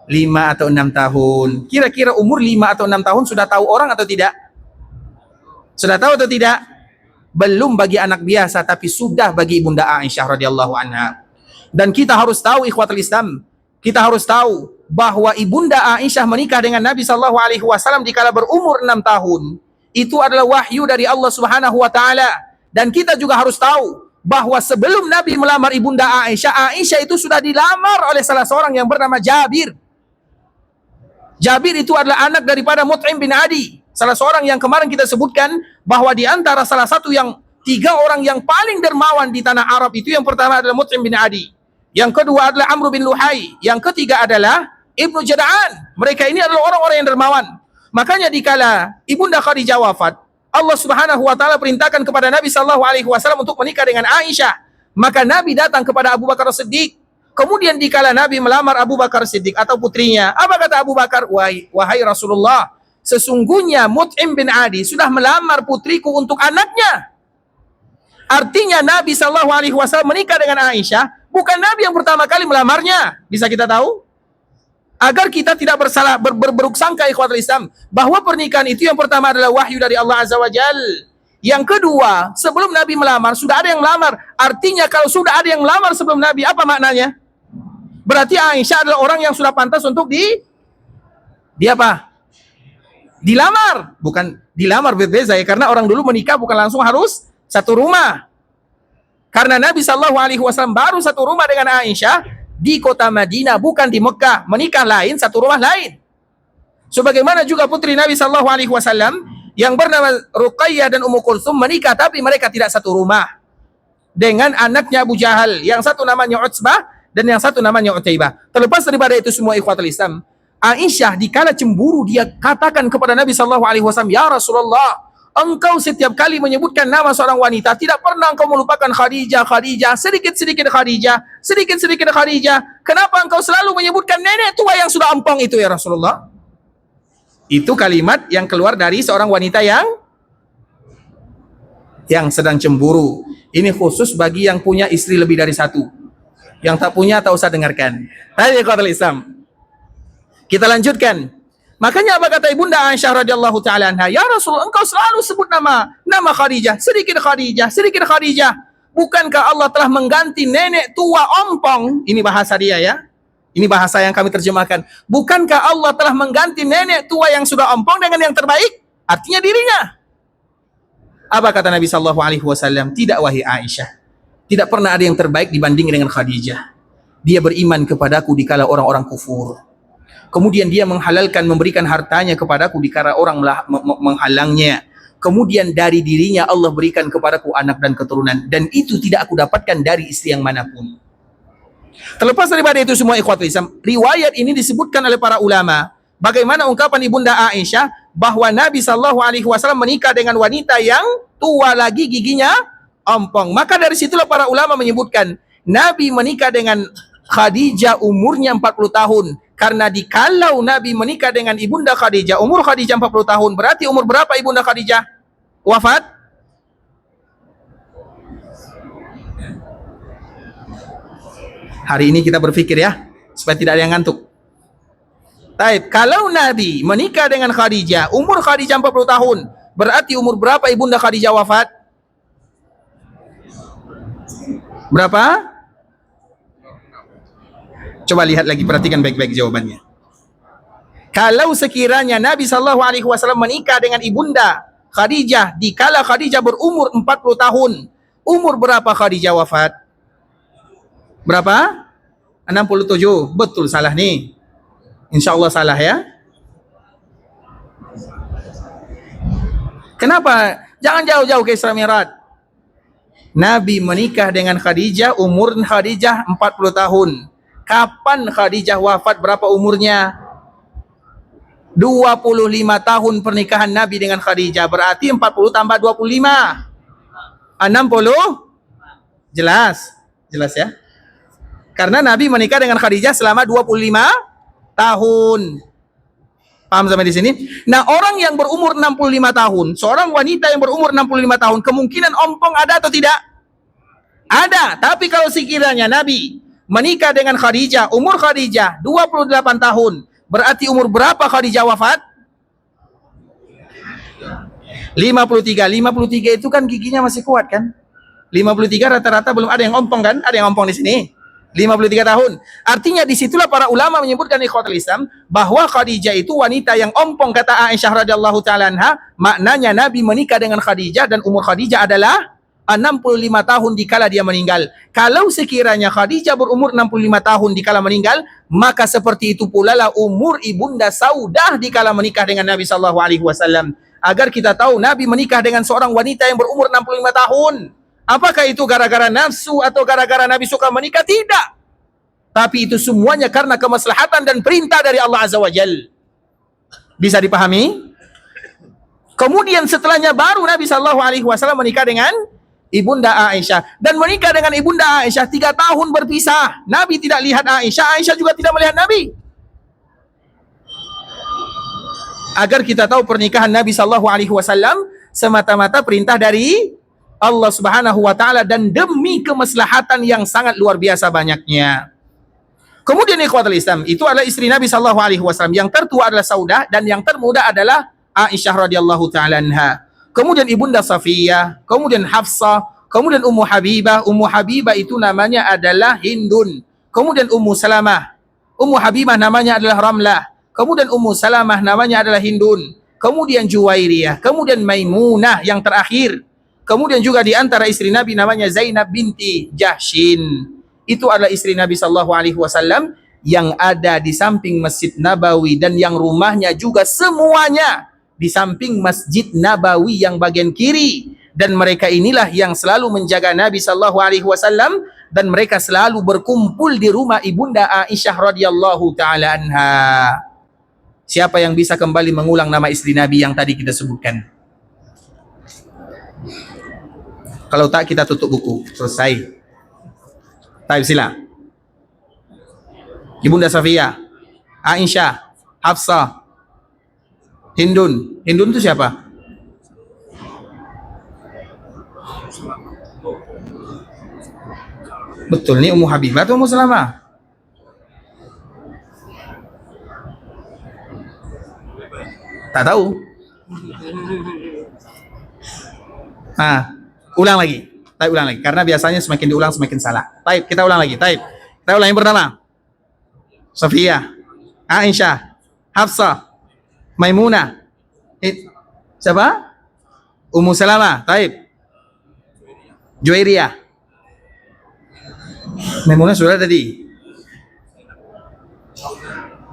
5 atau 6 tahun. Kira-kira umur 5 atau 6 tahun sudah tahu orang atau tidak? Sudah tahu atau tidak? Belum bagi anak biasa, tapi sudah bagi ibunda Aisyah radhiyallahu anha. Dan kita harus tahu, ikhwatul Islam, kita harus tahu bahwa ibunda Aisyah menikah dengan Nabi SAW dikala berumur 6 tahun. Itu adalah wahyu dari Allah Subhanahu wa taala. Dan kita juga harus tahu bahwa sebelum Nabi melamar ibunda Aisyah, Aisyah itu sudah dilamar oleh salah seorang yang bernama Jabir. Jabir itu adalah anak daripada Mut'im bin Adi, salah seorang yang kemarin kita sebutkan bahwa di antara salah satu yang 3 orang yang paling dermawan di tanah Arab itu, yang pertama adalah Mut'im bin Adi, yang kedua adalah Amr bin Luhai, yang ketiga adalah Ibnu Jada'an. Mereka ini adalah orang-orang yang dermawan. Makanya dikala ibunda Khadijah wafat, Allah Subhanahu wa taala perintahkan kepada Nabi sallallahu alaihi wasallam untuk menikah dengan Aisyah. Maka Nabi datang kepada Abu Bakar Siddiq. Kemudian dikala Nabi melamar Abu Bakar Siddiq atau putrinya, apa kata Abu Bakar? Wahai Rasulullah, sesungguhnya Mut'im bin Adi sudah melamar putriku untuk anaknya. Artinya Nabi sallallahu alaihi wasallam menikah dengan Aisyah, bukan Nabi yang pertama kali melamarnya. Bisa kita tahu? Agar kita tidak berburuk sangka ikhwatul Islam, bahwa pernikahan itu yang pertama adalah wahyu dari Allah Azza wa Jal. Yang kedua, sebelum Nabi melamar, sudah ada yang melamar. Artinya kalau sudah ada yang melamar sebelum Nabi, apa maknanya? Berarti Aisyah adalah orang yang sudah pantas untuk dilamar. Bukan dilamar berbeza ya, karena orang dulu menikah bukan langsung harus satu rumah. Karena Nabi SAW baru satu rumah dengan Aisyah di kota Madinah, bukan di Mekah. Menikah lain, satu rumah lain. Sebagaimana juga putri Nabi SAW yang bernama Ruqayyah dan Ummu Kulthum menikah, tapi mereka tidak satu rumah dengan anaknya Abu Jahal, yang satu namanya Utsbah dan yang satu namanya Utaibah. Terlepas daripada itu semua ikhwatul Islam, Aisyah dikala cemburu, dia katakan kepada Nabi SAW, ya Rasulullah, engkau setiap kali menyebutkan nama seorang wanita, tidak pernah engkau melupakan Khadijah, sedikit-sedikit Khadijah. Kenapa engkau selalu menyebutkan nenek tua yang sudah empong itu ya Rasulullah? Itu kalimat yang keluar dari seorang wanita yang sedang cemburu. Ini khusus bagi yang punya istri lebih dari satu. Yang tak punya tak usah dengarkan. Tadi kata Islam. Kita lanjutkan. Makanya apa kata ibunda Aisyah radhiyallahu taala anha, ya Rasul, engkau selalu sebut nama Khadijah, sedikit Khadijah. Bukankah Allah telah mengganti nenek tua ompong? Ini bahasa dia ya. Ini bahasa yang kami terjemahkan. Bukankah Allah telah mengganti nenek tua yang sudah ompong dengan yang terbaik? Artinya dirinya. Apa kata Nabi sallallahu alaihi wasallam? Tidak wahai Aisyah. Tidak pernah ada yang terbaik dibanding dengan Khadijah. Dia beriman kepadaku dikala orang-orang kufur. Kemudian dia menghalalkan, memberikan hartanya kepadaku dikala orang menghalangnya. Kemudian dari dirinya Allah berikan kepadaku anak dan keturunan. Dan itu tidak aku dapatkan dari istri yang manapun. Terlepas daripada itu semua ikhwatul Islam, riwayat ini disebutkan oleh para ulama. Bagaimana ungkapan ibunda Aisyah bahwa Nabi SAW menikah dengan wanita yang tua lagi, giginya ompong. Maka dari situlah para ulama menyebutkan Nabi menikah dengan Khadijah umurnya 40 tahun. Karena dikalau Nabi menikah dengan ibunda Khadijah, umur Khadijah 40 tahun, berarti umur berapa ibunda Khadijah wafat? Hari ini kita berpikir ya, supaya tidak ada yang ngantuk. Taib, kalau Nabi menikah dengan Khadijah, umur Khadijah 40 tahun, berarti umur berapa ibunda Khadijah wafat? Berapa? Coba lihat lagi, perhatikan baik-baik jawabannya. Kalau sekiranya Nabi SAW menikah dengan ibunda Khadijah dikala Khadijah berumur 40 tahun, umur berapa Khadijah wafat? Berapa? 67. Betul, salah nih. Insya Allah salah ya. Kenapa? Jangan jauh-jauh ke Isra Mi'raj. Nabi menikah dengan Khadijah, umur Khadijah 40 tahun. Kapan Khadijah wafat? Berapa umurnya? 25 tahun pernikahan Nabi dengan Khadijah. Berarti 40 tambah 25. 60? Jelas? Jelas ya? Karena Nabi menikah dengan Khadijah selama 25 tahun. Paham sampai di sini? Nah, orang yang berumur 65 tahun, seorang wanita yang berumur 65 tahun, kemungkinan ompong ada atau tidak? Ada. Tapi kalau sekiranya Nabi menikah dengan Khadijah, umur Khadijah 28 tahun, berarti umur berapa Khadijah wafat? 53. 53 itu kan giginya masih kuat kan? 53 rata-rata belum ada yang ompong kan? Ada yang ompong di sini. 53 tahun. Artinya disitulah para ulama menyebutkan ikhwatul Islam bahwa Khadijah itu wanita yang ompong, kata Aisyah radhiyallahu taala anha, maknanya Nabi menikah dengan Khadijah dan umur Khadijah adalah 65 tahun dikala dia meninggal. Kalau sekiranya Khadijah berumur 65 tahun dikala meninggal, maka seperti itu pula lah umur Ibunda Saudah dikala menikah dengan Nabi sallallahu alaihi wasallam. Agar kita tahu Nabi menikah dengan seorang wanita yang berumur 65 tahun. Apakah itu gara-gara nafsu atau gara-gara Nabi suka menikah? Tidak. Tapi itu semuanya karena kemaslahatan dan perintah dari Allah Azza wa Jalla. Bisa dipahami? Kemudian setelahnya baru Nabi sallallahu alaihi wasallam menikah dengan Ibunda Aisyah, dan menikah dengan Ibunda Aisyah 3 tahun berpisah. Nabi tidak lihat Aisyah, Aisyah juga tidak melihat Nabi. Agar kita tahu pernikahan Nabi sallallahu alaihi wasallam semata-mata perintah dari Allah Subhanahu wa taala dan demi kemaslahatan yang sangat luar biasa banyaknya. Kemudian ikhwatul Islam, itu adalah istri Nabi sallallahu alaihi wasallam. Yang tertua adalah Saudah dan yang termuda adalah Aisyah radhiyallahu taala anha. Kemudian Ibunda Safiyah, kemudian Hafsah, kemudian Ummu Habibah. Ummu Habibah itu namanya adalah Hindun. Kemudian Ummu Salamah. Ummu Habibah namanya adalah Ramlah. Kemudian Ummu Salamah namanya adalah Hindun. Kemudian Juwairiyah. Kemudian Maimunah yang terakhir. Kemudian juga di antara istri Nabi namanya Zainab binti Jahshin. Itu adalah istri Nabi sallallahu alaihi wasallam yang ada di samping Masjid Nabawi dan yang rumahnya juga semuanya di samping Masjid Nabawi yang bagian kiri, dan mereka inilah yang selalu menjaga Nabi sallallahu alaihi wasallam, dan mereka selalu berkumpul di rumah Ibunda Aisyah radhiyallahu taala anha. Siapa yang bisa kembali mengulang nama istri Nabi yang tadi kita sebutkan? Kalau tak kita tutup buku, selesai. Taib sila. Ibunda Safiyah, Aisyah, Hafsah, Hindun. Hindun itu siapa? Betul, ini Ummu Habibah atau Ummu Salamah? Tak tahu. Ulang lagi. Taib, ulang lagi. Karena biasanya semakin diulang semakin salah. Taib, kita ulang lagi. Taib. Kita ulang yang pertama. Safiyah, Aisyah, Hafsah, Maimunah. Siapa? Ummu Salamah. Taib. Juwairiyah. Maimunah sudah tadi.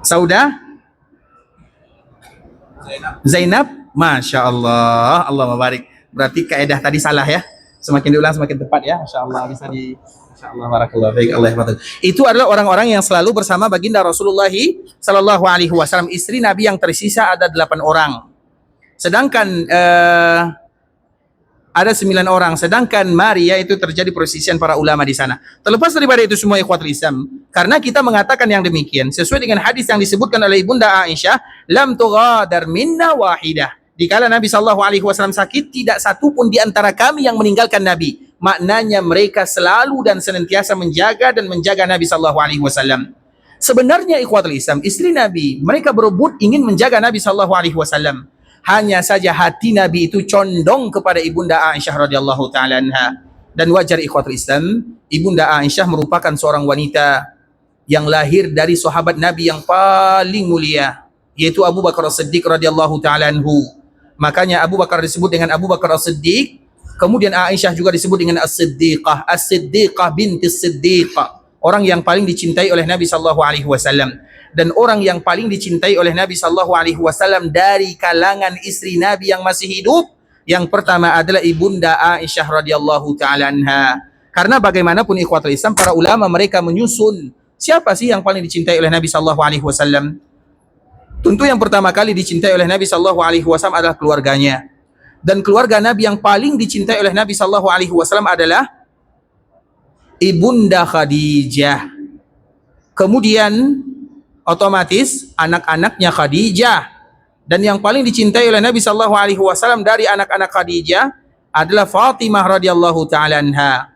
Saudah. Zainab. Masya Allah. Allah mabarik. Berarti kaedah tadi salah ya. Semakin diulang semakin tepat ya. Masya Allah. Bisa di... Masya Allah. Barakallahu fiik. Allah yahfadz. Itu adalah orang-orang yang selalu bersama baginda Rasulullah sallallahu alaihi wasallam. Istri Nabi yang tersisa ada 8 orang. Sedangkan ada 9 orang. Sedangkan Maria itu terjadi perselisihan para ulama di sana. Terlepas daripada itu semua ikhwatul Islam, karena kita mengatakan yang demikian sesuai dengan hadis yang disebutkan oleh Ibunda Aisyah, lam tughadar minna wahidah. Dikala Nabi sallallahu alaihi wasallam sakit, tidak satu pun di antara kami yang meninggalkan Nabi. Maknanya mereka selalu dan senantiasa menjaga Nabi sallallahu alaihi wasallam. Sebenarnya ikhwatul Islam, istri Nabi, mereka berebut ingin menjaga Nabi sallallahu alaihi wasallam. Hanya saja hati Nabi itu condong kepada Ibunda Aisyah radhiyallahu taala anha. Dan wajar ikhwatul Islam, Ibunda Aisyah merupakan seorang wanita yang lahir dari sahabat Nabi yang paling mulia, yaitu Abu Bakar As-Siddiq radhiyallahu taala anhu. Makanya Abu Bakar disebut dengan Abu Bakar As-Siddiq, kemudian Aisyah juga disebut dengan As-Siddiqah, As-Siddiqah binti Siddiqah, orang yang paling dicintai oleh Nabi sallallahu alaihi wasallam. Dan orang yang paling dicintai oleh Nabi sallallahu alaihi wasallam dari kalangan istri Nabi yang masih hidup, yang pertama adalah Ibunda Aisyah radhiyallahu taala anha. Karena bagaimanapun ikhwatul Islam, para ulama mereka menyusun siapa sih yang paling dicintai oleh Nabi sallallahu alaihi wasallam. Tentu yang pertama kali dicintai oleh Nabi sallallahu alaihi wasallam adalah keluarganya. Dan keluarga Nabi yang paling dicintai oleh Nabi sallallahu alaihi wasallam adalah Ibunda Khadijah. Kemudian otomatis anak-anaknya Khadijah, dan yang paling dicintai oleh Nabi sallallahu alaihi wasallam dari anak-anak Khadijah adalah Fatimah radhiyallahu taala anha.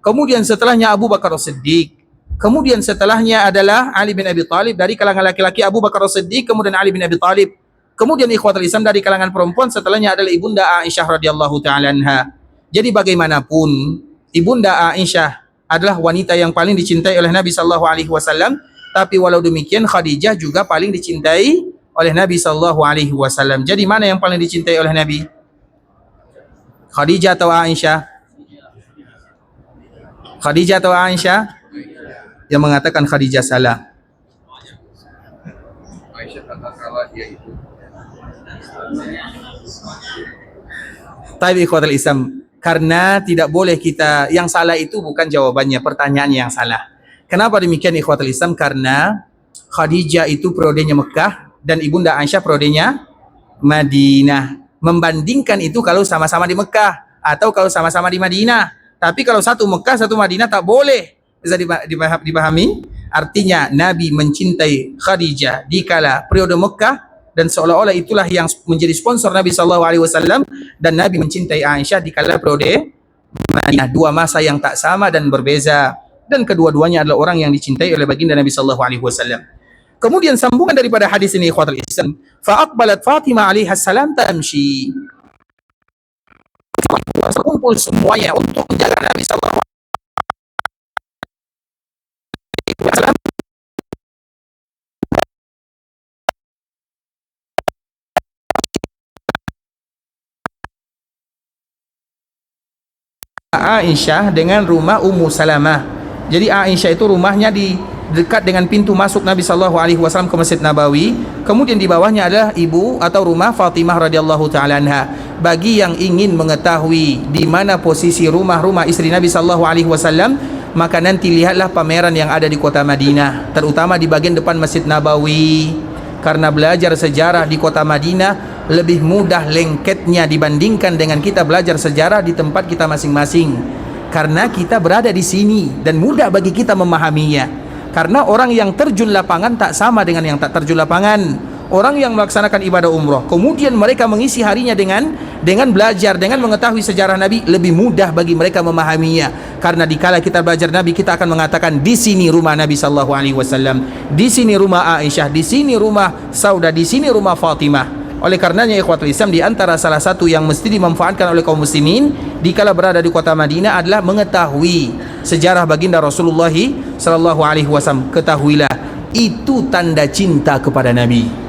Kemudian setelahnya Abu Bakar As-Siddiq. Kemudian setelahnya adalah Ali bin Abi Thalib, dari kalangan laki-laki Abu Bakar As-Siddiq, kemudian Ali bin Abi Thalib. Kemudian ikhwatul Islam dari kalangan perempuan setelahnya adalah Ibunda Aisyah radhiyallahu taala anha. Jadi bagaimanapun Ibunda Aisyah adalah wanita yang paling dicintai oleh Nabi sallallahu alaihi wasallam. Tapi walau demikian Khadijah juga paling dicintai oleh Nabi sallallahu alaihi wasallam. Jadi mana yang paling dicintai oleh Nabi? Khadijah atau Aisyah? Khadijah atau Aisyah? Yang mengatakan Khadijah salah. Aisyah katakanlah dia itu. Tapi ikhwatul Islam, karena tidak boleh kita, yang salah itu bukan jawabannya, pertanyaan yang salah. Kenapa demikian ikhwatul Islam? Karena Khadijah itu periodenya Mekah dan ibunda Aisyah periodenya Madinah. Membandingkan itu kalau sama-sama di Mekah atau kalau sama-sama di Madinah. Tapi kalau satu Mekah, satu Madinah tak boleh. Bisa dipahami? Artinya Nabi mencintai Khadijah di kala periode Mekah dan seolah-olah itulah yang menjadi sponsor Nabi SAW, dan Nabi mencintai Aisyah di kala periode Madinah. Dua masa yang tak sama dan berbeza, dan kedua-duanya adalah orang yang dicintai oleh baginda Nabi SAW. Kemudian sambungan daripada hadis ini ikhwatul Islam, fa'aqbalat Fatimah alaiha salam tamshi. Kumpul semuanya untuk menjaga Nabi SAW. Aisyah dengan rumah Ummu Salamah. Jadi Aisyah itu rumahnya di dekat dengan pintu masuk Nabi SAW ke Masjid Nabawi. Kemudian di bawahnya adalah ibu atau rumah Fatimah radhiyallahu taala anha. Bagi yang ingin mengetahui di mana posisi rumah-rumah istri Nabi SAW, maka nanti lihatlah pameran yang ada di kota Madinah, terutama di bagian depan Masjid Nabawi. Karena belajar sejarah di kota Madinah lebih mudah lengketnya dibandingkan dengan kita belajar sejarah di tempat kita masing-masing. Karena kita berada di sini dan mudah bagi kita memahaminya. Karena orang yang terjun lapangan tak sama dengan yang tak terjun lapangan. Orang yang melaksanakan ibadah umroh, kemudian mereka mengisi harinya dengan belajar, dengan mengetahui sejarah Nabi, lebih mudah bagi mereka memahaminya. Karena dikala kita belajar Nabi, kita akan mengatakan di sini rumah Nabi sallallahu alaihi wasallam, di sini rumah Aisyah, di sini rumah Saudah, di sini rumah Fatimah. Oleh karenanya ikhwatul Islam, di antara salah satu yang mesti dimanfaatkan oleh kaum muslimin dikala berada di kota Madinah adalah mengetahui sejarah baginda Rasulullah sallallahu alaihi wasallam. Ketahuilah, itu tanda cinta kepada Nabi.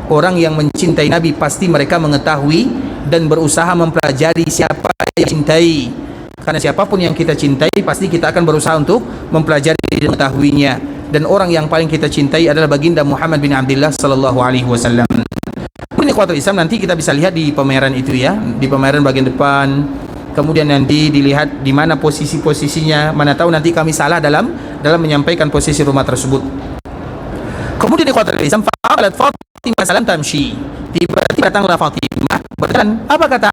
Orang yang mencintai Nabi pasti mereka mengetahui dan berusaha mempelajari siapa yang cintai. Karena siapapun yang kita cintai pasti kita akan berusaha untuk mempelajari dan mengetahuinya. Dan orang yang paling kita cintai adalah baginda Muhammad bin Abdullah sallallahu alaihi wasallam. Ini ikhwatul Islam, nanti kita bisa lihat di pameran itu ya, di pameran bagian depan. Kemudian nanti dilihat di mana posisi-posisinya. Mana tahu nanti kami salah dalam menyampaikan posisi rumah tersebut. Kemudian ikhwatul Islam, fa'alat Fatimah salam tamshi. Tiba-tiba datanglah Fatimah berjalan. Apa kata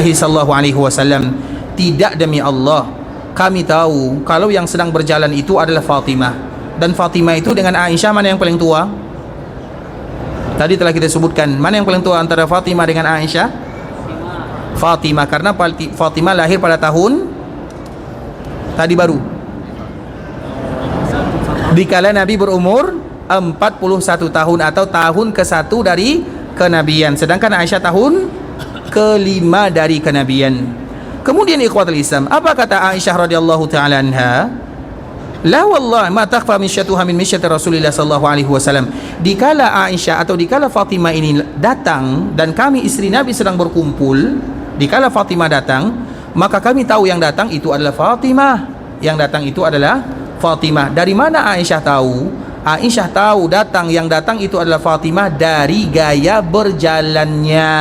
sallallahu alaihi wasallam? Tidak, demi Allah, kami tahu kalau yang sedang berjalan itu adalah Fatimah. Dan Fatimah itu dengan Aisyah mana yang paling tua? Tadi telah kita sebutkan, mana yang paling tua antara Fatimah dengan Aisyah? Fatimah, karena Fatimah lahir pada tahun tadi baru dikala Nabi berumur 41 tahun atau tahun ke-1 dari kenabian, sedangkan Aisyah tahun ke-5 dari kenabian. Kemudian ikhwatul Islam, apa kata Aisyah radhiyallahu taala anha? La wallahi ma takhfa min syatuha min misyati Rasulillah sallallahu alaihi wasallam. Dikala Aisyah atau dikala Fatimah ini datang dan kami istri Nabi sedang berkumpul, dikala Fatimah datang, maka kami tahu yang datang itu adalah Fatimah. Yang datang itu adalah Fatimah. Dari mana Aisyah tahu? Aisyah tahu yang datang itu adalah Fatimah dari gaya berjalannya,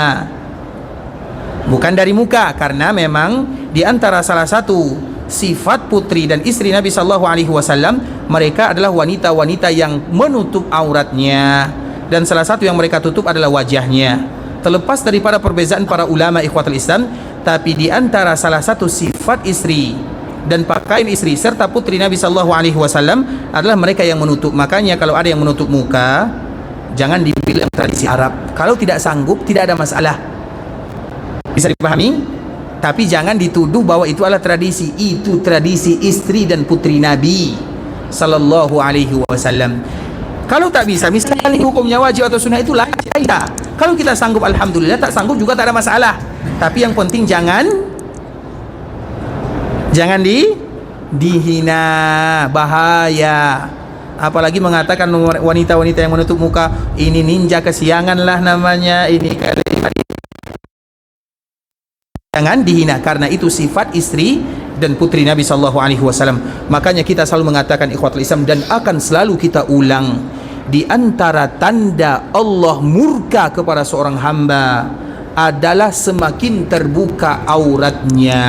bukan dari muka. Karena memang di antara salah satu sifat putri dan istri Nabi sallallahu alaihi wasallam, mereka adalah wanita-wanita yang menutup auratnya, dan salah satu yang mereka tutup adalah wajahnya. Terlepas daripada perbezaan para ulama ikhwatul Islam, tapi di antara salah satu sifat istri dan pakaian istri serta putri Nabi sallallahu alaihi wasallam adalah mereka yang menutup. Makanya kalau ada yang menutup muka, jangan dibilang tradisi Arab. Kalau tidak sanggup, tidak ada masalah. Bisa dipahami? Tapi jangan dituduh bahwa itu adalah tradisi. Itu tradisi istri dan putri Nabi sallallahu alaihi wasallam. Kalau tak bisa, misalnya hukumnya wajib atau sunnah, itu lain. Kalau kita sanggup, alhamdulillah. Tak sanggup juga tak ada masalah. Tapi yang penting jangan dihina, bahaya. Apalagi mengatakan wanita-wanita yang menutup muka, ini ninja kesiangan lah namanya, ini kali jangan dihina, karena itu sifat istri dan putri Nabi sallallahu alaihi wasallam. Makanya kita selalu mengatakan ikhwatul Islam, dan akan selalu kita ulang, di antara tanda Allah murka kepada seorang hamba adalah semakin terbuka auratnya.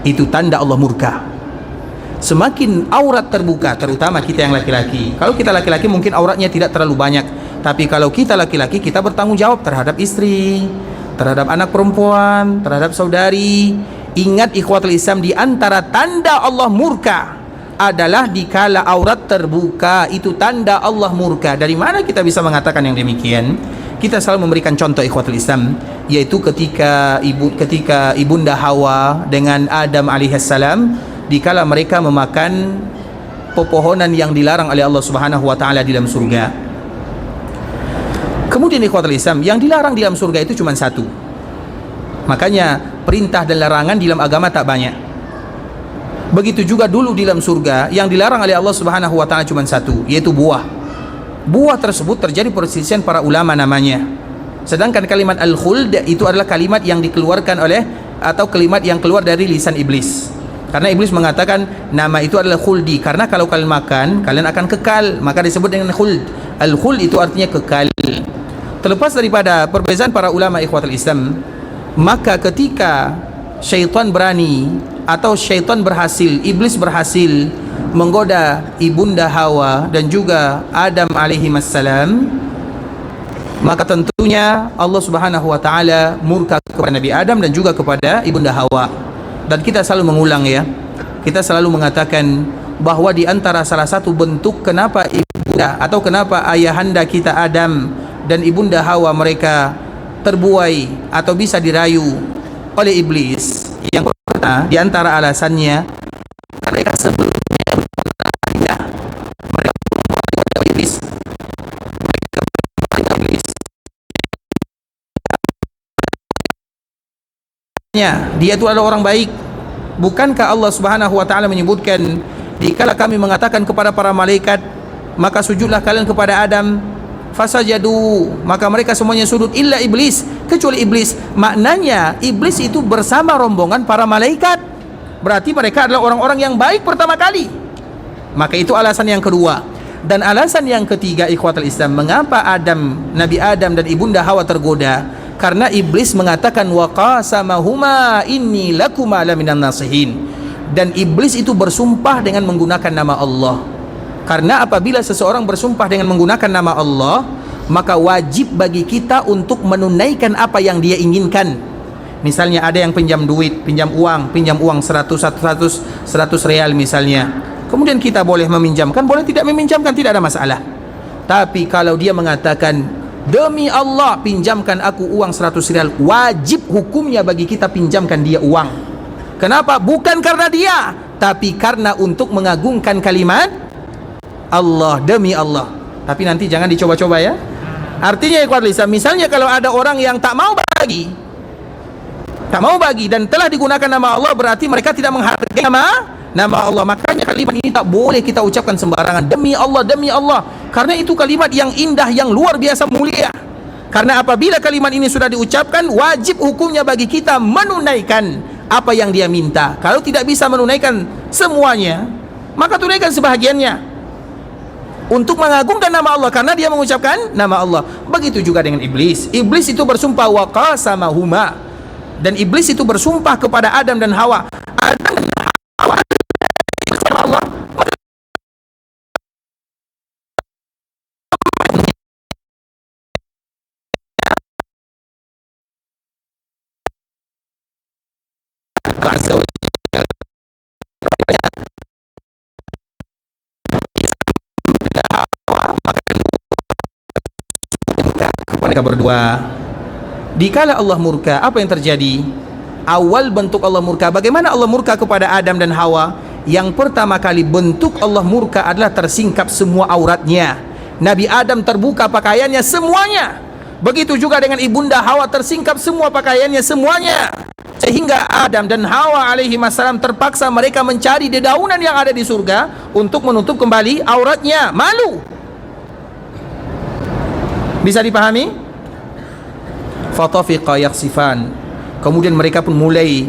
Itu tanda Allah murka. Semakin aurat terbuka, terutama kita yang laki-laki. Kalau kita laki-laki mungkin auratnya tidak terlalu banyak, tapi kalau kita laki-laki, kita bertanggung jawab terhadap istri, terhadap anak perempuan, terhadap saudari. Ingat ikhwatul Islam, di antara tanda Allah murka adalah dikala aurat terbuka. Itu tanda Allah murka. Dari mana kita bisa mengatakan yang demikian? Kita selalu memberikan contoh ikhwatul Islam, yaitu ketika ibunda Hawa dengan Adam alaihissalam, dikala mereka memakan pepohonan yang dilarang oleh Allah Subhanahu wa taala di dalam surga. Kemudian ikhwatul Islam, yang dilarang di dalam surga itu cuma satu. Makanya perintah dan larangan di dalam agama tak banyak. Begitu juga dulu di dalam surga, yang dilarang oleh Allah Subhanahu wa taala cuma satu, yaitu buah. Buah tersebut terjadi perselisihan para ulama namanya. Sedangkan kalimat al-khuld itu adalah kalimat yang dikeluarkan oleh, atau kalimat yang keluar dari lisan iblis. Karena iblis mengatakan nama itu adalah khuldi, karena kalau kalian makan, kalian akan kekal, maka disebut dengan khuld. Al-khuld itu artinya kekal. Terlepas daripada perbezaan para ulama ikhwatul Islam, maka ketika syaitan berani, atau syaitan berhasil, iblis berhasil menggoda ibunda Hawa dan juga Adam alaihi wassalam, maka tentunya Allah Subhanahu wa taala murka kepada Nabi Adam dan juga kepada ibunda Hawa. Dan kita selalu mengulang ya, kita selalu mengatakan bahwa di antara salah satu bentuk kenapa ibunda atau kenapa ayahanda kita Adam dan ibunda Hawa mereka terbuai atau bisa dirayu oleh iblis, yang pertama di antara alasannya, mereka sebelumnya mereka berbuat iblis, mereka berbuat iblis. Dia itu adalah orang baik. Bukankah Allah Subhanahu wa taala menyebutkan, dikala kami mengatakan kepada para malaikat, maka sujudlah kalian kepada Adam, fasajadu, maka mereka semuanya sujud illa iblis, kecuali iblis. Maknanya iblis itu bersama rombongan para malaikat. Berarti mereka adalah orang-orang yang baik pertama kali. Maka itu alasan yang kedua. Dan alasan yang ketiga ikhwatul Islam, mengapa Nabi Adam dan ibunda Hawa tergoda? Karena iblis mengatakan wa qasamahuma inni lakuma laminan nasihin. Dan iblis itu bersumpah dengan menggunakan nama Allah. Karena apabila seseorang bersumpah dengan menggunakan nama Allah, maka wajib bagi kita untuk menunaikan apa yang dia inginkan. Misalnya ada yang pinjam duit, pinjam uang 100 real misalnya. Kemudian kita boleh meminjamkan, boleh tidak meminjamkan, tidak ada masalah. Tapi kalau dia mengatakan, demi Allah pinjamkan aku uang 100 rial, wajib hukumnya bagi kita pinjamkan dia uang. Kenapa? Bukan karena dia, tapi karena untuk mengagungkan kalimat Allah, demi Allah. Tapi nanti jangan dicoba-coba ya. Artinya ikhwatul Islam, misalnya kalau ada orang yang tak mau bagi dan telah digunakan nama Allah, berarti mereka tidak menghargai nama Allah. Makanya kalimat ini tak boleh kita ucapkan sembarangan, demi Allah, karena itu kalimat yang indah, yang luar biasa mulia. Karena apabila kalimat ini sudah diucapkan, wajib hukumnya bagi kita menunaikan apa yang dia minta. Kalau tidak bisa menunaikan semuanya, maka tunaikan sebahagiannya untuk mengagungkan nama Allah, karena dia mengucapkan nama Allah. Begitu juga dengan iblis. Iblis itu bersumpah wa qasamahuma, dan iblis itu bersumpah kepada Adam dan Hawa. Adam dan Hawa kepada Allah. Mereka berdua. Dikala Allah murka, apa yang terjadi? Awal bentuk Allah murka, bagaimana Allah murka kepada Adam dan Hawa? Yang pertama kali bentuk Allah murka adalah tersingkap semua auratnya. Nabi Adam terbuka pakaiannya semuanya. Begitu juga dengan ibunda Hawa, tersingkap semua pakaiannya semuanya. Sehingga Adam dan Hawa alaihi wassalam terpaksa mereka mencari dedaunan yang ada di surga untuk menutup kembali auratnya. Malu. Bisa dipahami? Fatafiqa yakhsifan. Kemudian mereka pun mulai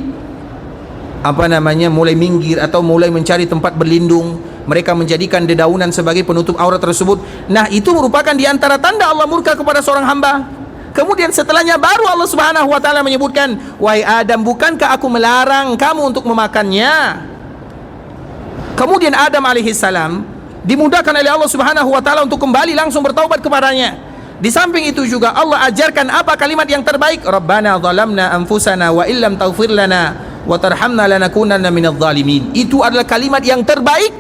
mulai minggir atau mulai mencari tempat berlindung. Mereka menjadikan dedaunan sebagai penutup aurat tersebut. Nah, itu merupakan di antara tanda Allah murka kepada seorang hamba. Kemudian setelahnya baru Allah Subhanahu wa taala menyebutkan, "Wahai Adam, bukankah aku melarang kamu untuk memakannya?" Kemudian Adam alaihi salam dimudahkan oleh Allah Subhanahu wa taala untuk kembali langsung bertaubat kepadanya. Di samping itu juga Allah ajarkan apa kalimat yang terbaik, "Rabbana zalamna anfusana wa illam taghfir lana wa tarhamna lanakunanna minadh dhalimin." Itu adalah kalimat yang terbaik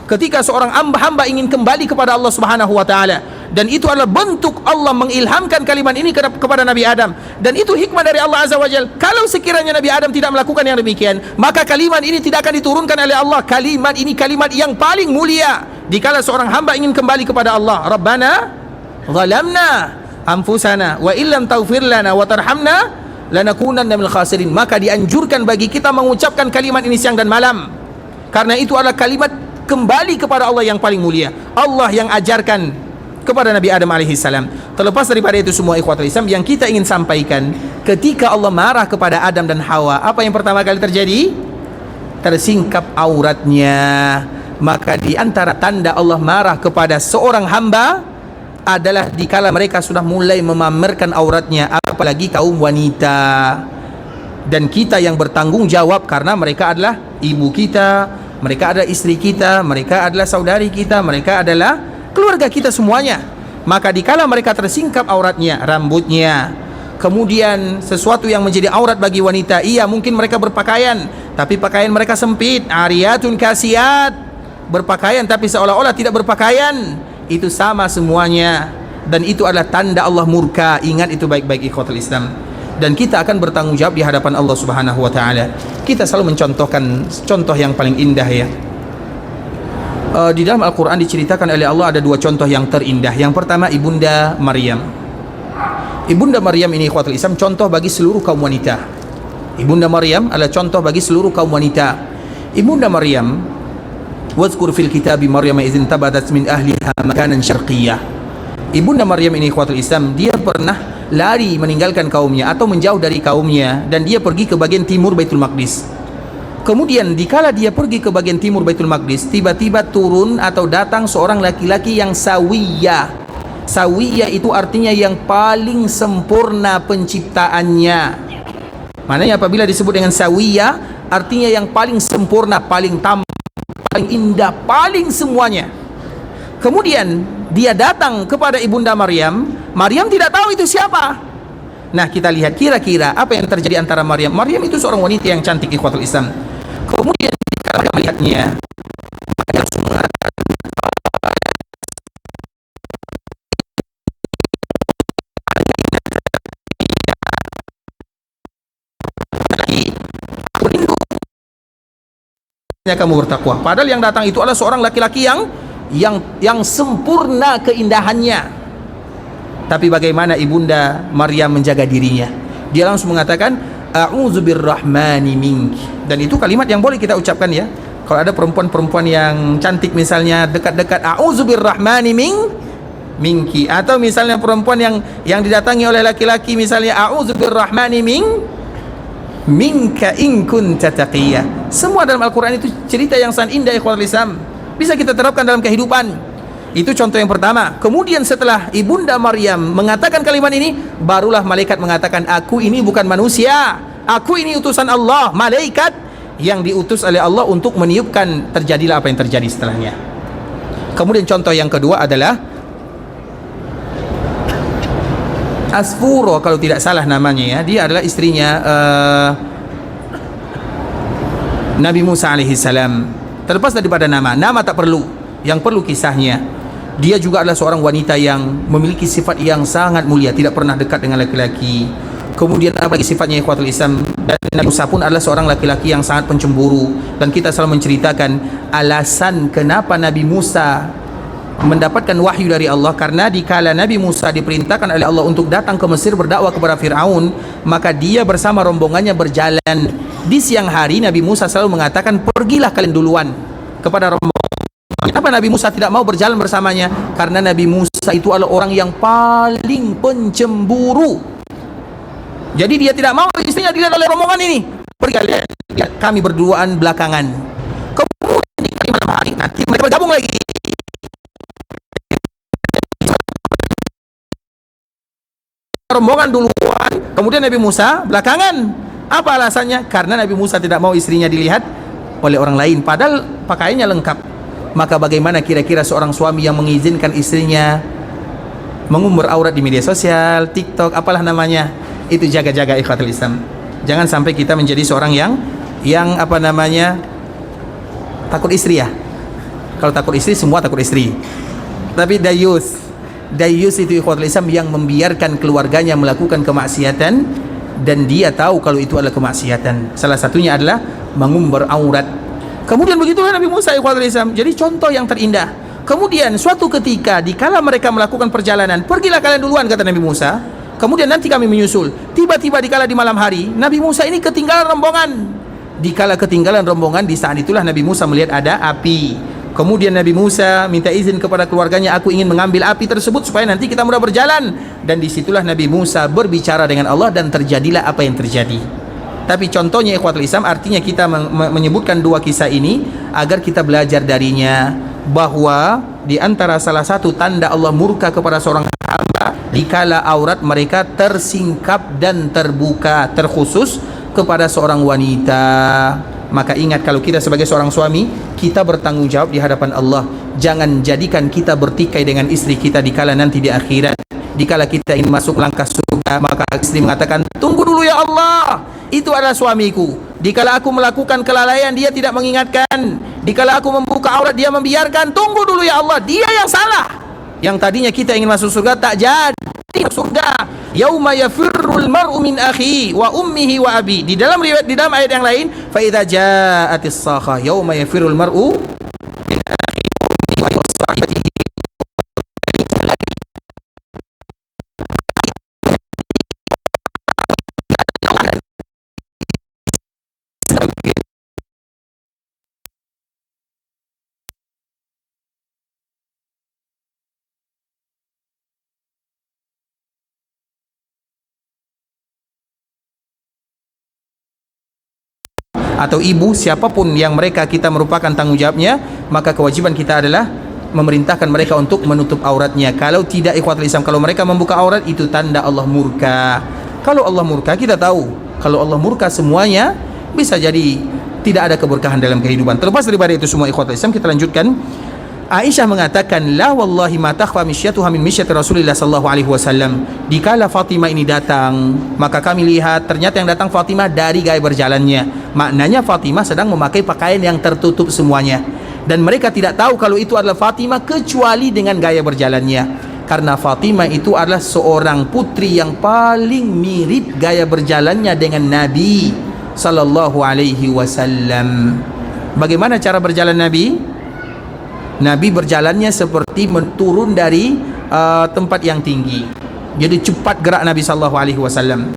ketika seorang hamba ingin kembali kepada Allah Subhanahu wa taala, dan itu adalah bentuk Allah mengilhamkan kalimat ini kepada Nabi Adam, dan itu hikmah dari Allah Azza wa Jalla. Kalau sekiranya Nabi Adam tidak melakukan yang demikian, maka kalimat ini tidak akan diturunkan oleh Allah. Kalimat ini kalimat yang paling mulia dikala seorang hamba ingin kembali kepada Allah. Rabbana zalamna anfusana wa illam taghfir lana wa tarhamna lanakunanna minal khasirin. Maka dianjurkan bagi kita mengucapkan kalimat ini siang dan malam, karena itu adalah kalimat kembali kepada Allah yang paling mulia. Allah yang ajarkan kepada Nabi Adam alaihissalam. Terlepas daripada itu semua, ikhwatul Islam, yang kita ingin sampaikan, ketika Allah marah kepada Adam dan Hawa, apa yang pertama kali terjadi? Tersingkap auratnya. Maka di antara tanda Allah marah kepada seorang hamba adalah dikala mereka sudah mulai memamerkan auratnya, apalagi kaum wanita. Dan kita yang bertanggung jawab, karena mereka adalah ibu kita, mereka adalah istri kita, mereka adalah saudari kita, mereka adalah keluarga kita semuanya. Maka dikala mereka tersingkap auratnya, rambutnya, kemudian sesuatu yang menjadi aurat bagi wanita, iya mungkin mereka berpakaian, tapi pakaian mereka sempit, ariyatun kasiyat, berpakaian tapi seolah-olah tidak berpakaian, itu sama semuanya, dan itu adalah tanda Allah murka. Ingat itu baik-baik, ikhwatul Islam, dan kita akan bertanggung jawab di hadapan Allah Subhanahu wa taala. Kita selalu mencontohkan contoh yang paling indah ya. Di dalam Al-Quran diceritakan oleh Allah ada dua contoh yang terindah. Yang pertama Ibunda Maryam. Ibunda Maryam ini, ikhwatul Islam, contoh bagi seluruh kaum wanita. Ibunda Maryam adalah contoh bagi seluruh kaum wanita. Ibunda Maryam, wazkur fil kitabi Maryam idzin tabadat min ahliha makanan syarqiyyah. Ibunda Maryam ini, ikhwatul Islam, dia pernah lari meninggalkan kaumnya atau menjauh dari kaumnya, dan dia pergi ke bagian timur Baitul Maqdis. Kemudian dikala dia pergi ke bagian timur Baitul Maqdis, tiba-tiba turun atau datang seorang laki-laki yang sawiyah. Sawiyah itu artinya yang paling sempurna penciptaannya. Maknanya apabila disebut dengan sawiyah, artinya yang paling sempurna, paling tampan, paling indah, paling semuanya. Kemudian dia datang kepada Ibunda Maryam. Maryam tidak tahu itu siapa. Nah, kita lihat kira-kira apa yang terjadi antara Maryam. Maryam itu seorang wanita yang cantik, ikhwatul Islam. Kemudian kalau melihatnya, mereka langsung mengatakan, kamu bertakwa. Padahal yang datang itu adalah seorang laki-laki yang sempurna keindahannya. Tapi bagaimana Ibunda Maryam menjaga dirinya? Dia langsung mengatakan, a'udzu birrahmani minki. Dan itu kalimat yang boleh kita ucapkan ya. Kalau ada perempuan-perempuan yang cantik misalnya dekat-dekat, a'udzu birrahmani minki. Atau misalnya perempuan yang didatangi oleh laki-laki misalnya, a'udzu birrahmani minka in kunta taqiyya. Semua dalam Al-Quran itu cerita yang sangat indah, ikhwatul Islam. Bisa kita terapkan dalam kehidupan. Itu contoh yang pertama. Kemudian setelah Ibunda Maryam mengatakan kalimat ini, barulah malaikat mengatakan, aku ini bukan manusia, aku ini utusan Allah, malaikat yang diutus oleh Allah untuk meniupkan terjadilah apa yang terjadi setelahnya. Kemudian contoh yang kedua adalah Asfuro, kalau tidak salah namanya ya. Dia adalah istrinya Nabi Musa alaihissalam. Terlepas daripada nama tak perlu, yang perlu kisahnya. Dia juga adalah seorang wanita yang memiliki sifat yang sangat mulia, tidak pernah dekat dengan laki-laki. Kemudian apa lagi sifatnya, ikhwatul Islam? Dan Nabi Musa pun adalah seorang laki-laki yang sangat pencemburu. Dan kita selalu menceritakan alasan kenapa Nabi Musa mendapatkan wahyu dari Allah, karena dikala Nabi Musa diperintahkan oleh Allah untuk datang ke Mesir berdakwah kepada Fir'aun, maka dia bersama rombongannya berjalan. Di siang hari Nabi Musa selalu mengatakan, pergilah kalian duluan kepada rombongan. Kenapa Nabi Musa tidak mau berjalan bersamanya? Karena Nabi Musa itu adalah orang yang paling pencemburu. Jadi dia tidak mau istrinya dilihat oleh rombongan ini. Pergi kalian, lihat kami berduaan belakangan. Kemudian di malam hari nanti mereka bergabung lagi. Rombongan duluan, kemudian Nabi Musa belakangan. Apa alasannya? Karena Nabi Musa tidak mau istrinya dilihat oleh orang lain, padahal pakaiannya lengkap. Maka bagaimana kira-kira seorang suami yang mengizinkan istrinya mengumbar aurat di media sosial, TikTok, apalah namanya? Itu jaga-jaga ikhwatul Islam. Jangan sampai kita menjadi seorang yang apa namanya, takut istri ya. Kalau takut istri, semua takut istri. Tapi dayus itu ikhwatul Islam yang membiarkan keluarganya melakukan kemaksiatan dan dia tahu kalau itu adalah kemaksiatan. Salah satunya adalah mengumbar aurat. Kemudian begitulah Nabi Musa ikhwatul Islam. Jadi contoh yang terindah. Kemudian suatu ketika dikala mereka melakukan perjalanan, pergilah kalian duluan kata Nabi Musa. Kemudian nanti kami menyusul. Tiba-tiba dikala di malam hari, Nabi Musa ini ketinggalan rombongan. Dikala ketinggalan rombongan, di saat itulah Nabi Musa melihat ada api. Kemudian Nabi Musa minta izin kepada keluarganya, aku ingin mengambil api tersebut supaya nanti kita mudah berjalan. Dan disitulah Nabi Musa berbicara dengan Allah dan terjadilah apa yang terjadi. Tapi contohnya ikhwatul Islam, artinya kita menyebutkan dua kisah ini agar kita belajar darinya bahwa di antara salah satu tanda Allah murka kepada seorang hamba dikala aurat mereka tersingkap dan terbuka, terkhusus kepada seorang wanita. Maka ingat, kalau kita sebagai seorang suami, kita bertanggung jawab di hadapan Allah. Jangan jadikan kita bertikai dengan istri kita dikala nanti di akhirat. Dikala kita ingin masuk langkah surga, maka istri mengatakan, tunggu dulu ya Allah, itu adalah suamiku. Dikala aku melakukan kelalaian, dia tidak mengingatkan. Dikala aku membuka aurat, dia membiarkan. Tunggu dulu ya Allah, dia yang salah. Yang tadinya kita ingin masuk surga, tak jadi surga. Yauma yafirrul mar'u min akhi wa ummihi wa abi. Di dalam riwayat, di dalam ayat yang lain, fa idza ja'atis sakha yauma yafirrul mar'u min akhi wa ummihi wa sahibatihi. Atau ibu, siapapun yang mereka kita merupakan tanggung jawabnya, maka kewajiban kita adalah memerintahkan mereka untuk menutup auratnya. Kalau tidak ikhwatul Islam, kalau mereka membuka aurat, itu tanda Allah murka. Kalau Allah murka, kita tahu kalau Allah murka semuanya bisa jadi tidak ada keberkahan dalam kehidupan. Terlepas daripada itu semua ikhwatul Islam, kita lanjutkan. Aisyah mengatakan, la wallahi ma takhfa misyatuha min misyati Rasulillah sallallahu alaihi wasallam. Dikala Fatimah ini datang, maka kami lihat ternyata yang datang Fatimah dari gaya berjalannya. Maknanya Fatimah sedang memakai pakaian yang tertutup semuanya. Dan mereka tidak tahu kalau itu adalah Fatimah kecuali dengan gaya berjalannya. Karena Fatimah itu adalah seorang putri yang paling mirip gaya berjalannya dengan Nabi sallallahu alaihi wasallam. Bagaimana cara berjalan Nabi? Nabi berjalannya seperti turun dari tempat yang tinggi. Jadi cepat gerak Nabi sallallahu alaihi wasallam.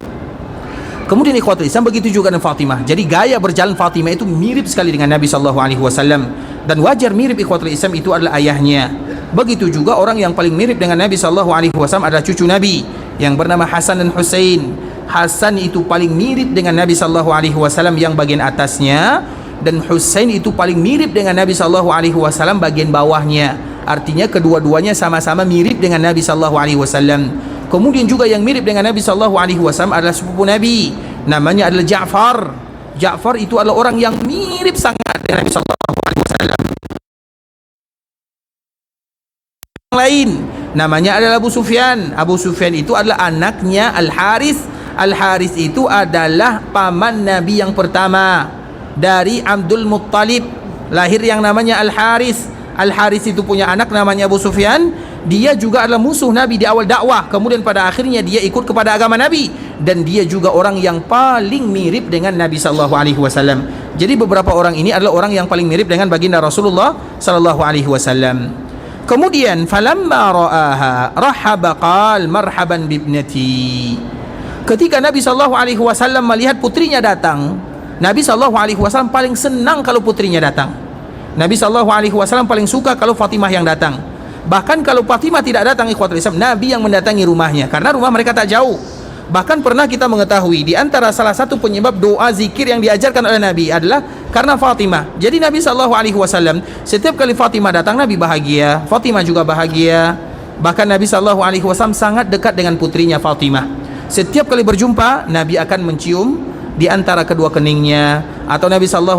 Kemudian ikhwatul Islam, begitu juga dengan Fatimah. Jadi gaya berjalan Fatimah itu mirip sekali dengan Nabi sallallahu alaihi wasallam. Dan wajar mirip ikhwatul Islam, itu adalah ayahnya. Begitu juga orang yang paling mirip dengan Nabi sallallahu alaihi wasallam adalah cucu Nabi yang bernama Hasan dan Husain. Hasan itu paling mirip dengan Nabi sallallahu alaihi wasallam yang bagian atasnya, dan Husain itu paling mirip dengan Nabi sallallahu alaihi wasallam bagian bawahnya. Artinya kedua-duanya sama-sama mirip dengan Nabi sallallahu alaihi wasallam. Kemudian juga yang mirip dengan Nabi sallallahu alaihi wasallam adalah sepupu Nabi, namanya adalah Ja'far. Ja'far itu adalah orang yang mirip sangat dengan Nabi sallallahu alaihi wasallam. Yang lain namanya adalah Abu Sufyan. Abu Sufyan itu adalah anaknya Al-Haris. Al-Haris itu adalah paman Nabi yang pertama dari Abdul Muttalib, lahir yang namanya Al-Haris. Al-Haris itu punya anak namanya Abu Sufyan. Dia juga adalah musuh Nabi di awal dakwah. Kemudian pada akhirnya dia ikut kepada agama Nabi, dan dia juga orang yang paling mirip dengan Nabi sallallahu alaihi wasallam. Jadi beberapa orang ini adalah orang yang paling mirip dengan baginda Rasulullah sallallahu alaihi wasallam. Kemudian falamma ra'aha rahaba qal marhaban bibnati. Ketika Nabi sallallahu alaihi wasallam melihat putrinya datang, Nabi sallallahu alaihi wasallam paling senang kalau putrinya datang. Nabi sallallahu alaihi wasallam paling suka kalau Fatimah yang datang. Bahkan kalau Fatimah tidak datang ikhwatul Islam, Nabi yang mendatangi rumahnya, karena rumah mereka tak jauh. Bahkan pernah kita mengetahui di antara salah satu penyebab doa zikir yang diajarkan oleh Nabi adalah karena Fatimah. Jadi Nabi SAW setiap kali Fatimah datang, Nabi bahagia, Fatimah juga bahagia. Bahkan Nabi SAW sangat dekat dengan putrinya Fatimah. Setiap kali berjumpa, Nabi akan mencium di antara kedua keningnya, atau Nabi SAW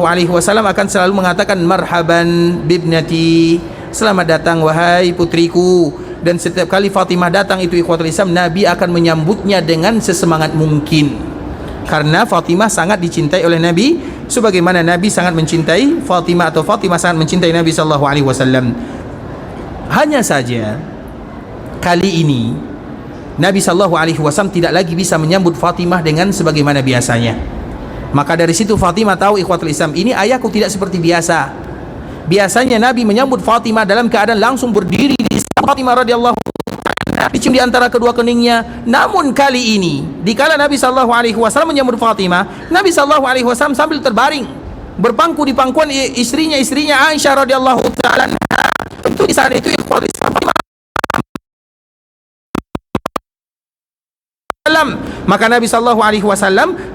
akan selalu mengatakan marhaban bibnati, selamat datang wahai putriku. Dan setiap kali Fatimah datang itu ikhwatul Islam, Nabi akan menyambutnya dengan sesemangat mungkin, karena Fatimah sangat dicintai oleh Nabi, sebagaimana Nabi sangat mencintai Fatimah, atau Fatimah sangat mencintai Nabi SAW. Hanya saja kali ini Nabi SAW tidak lagi bisa menyambut Fatimah dengan sebagaimana biasanya. Maka dari situ Fatimah tahu ikhwatul Islam, ini ayahku tidak seperti biasa. Biasanya Nabi menyambut Fatimah dalam keadaan langsung berdiri di samping Fatimah radhiyallahu anha, dicium di antara kedua keningnya. Namun kali ini, dikala Nabi SAW menyambut Fatimah, Nabi SAW sambil terbaring berpangku di pangkuan istrinya Aisyah radhiyallahu taala anha. Tentu di saat itu ikhwatul Islam, maka Nabi SAW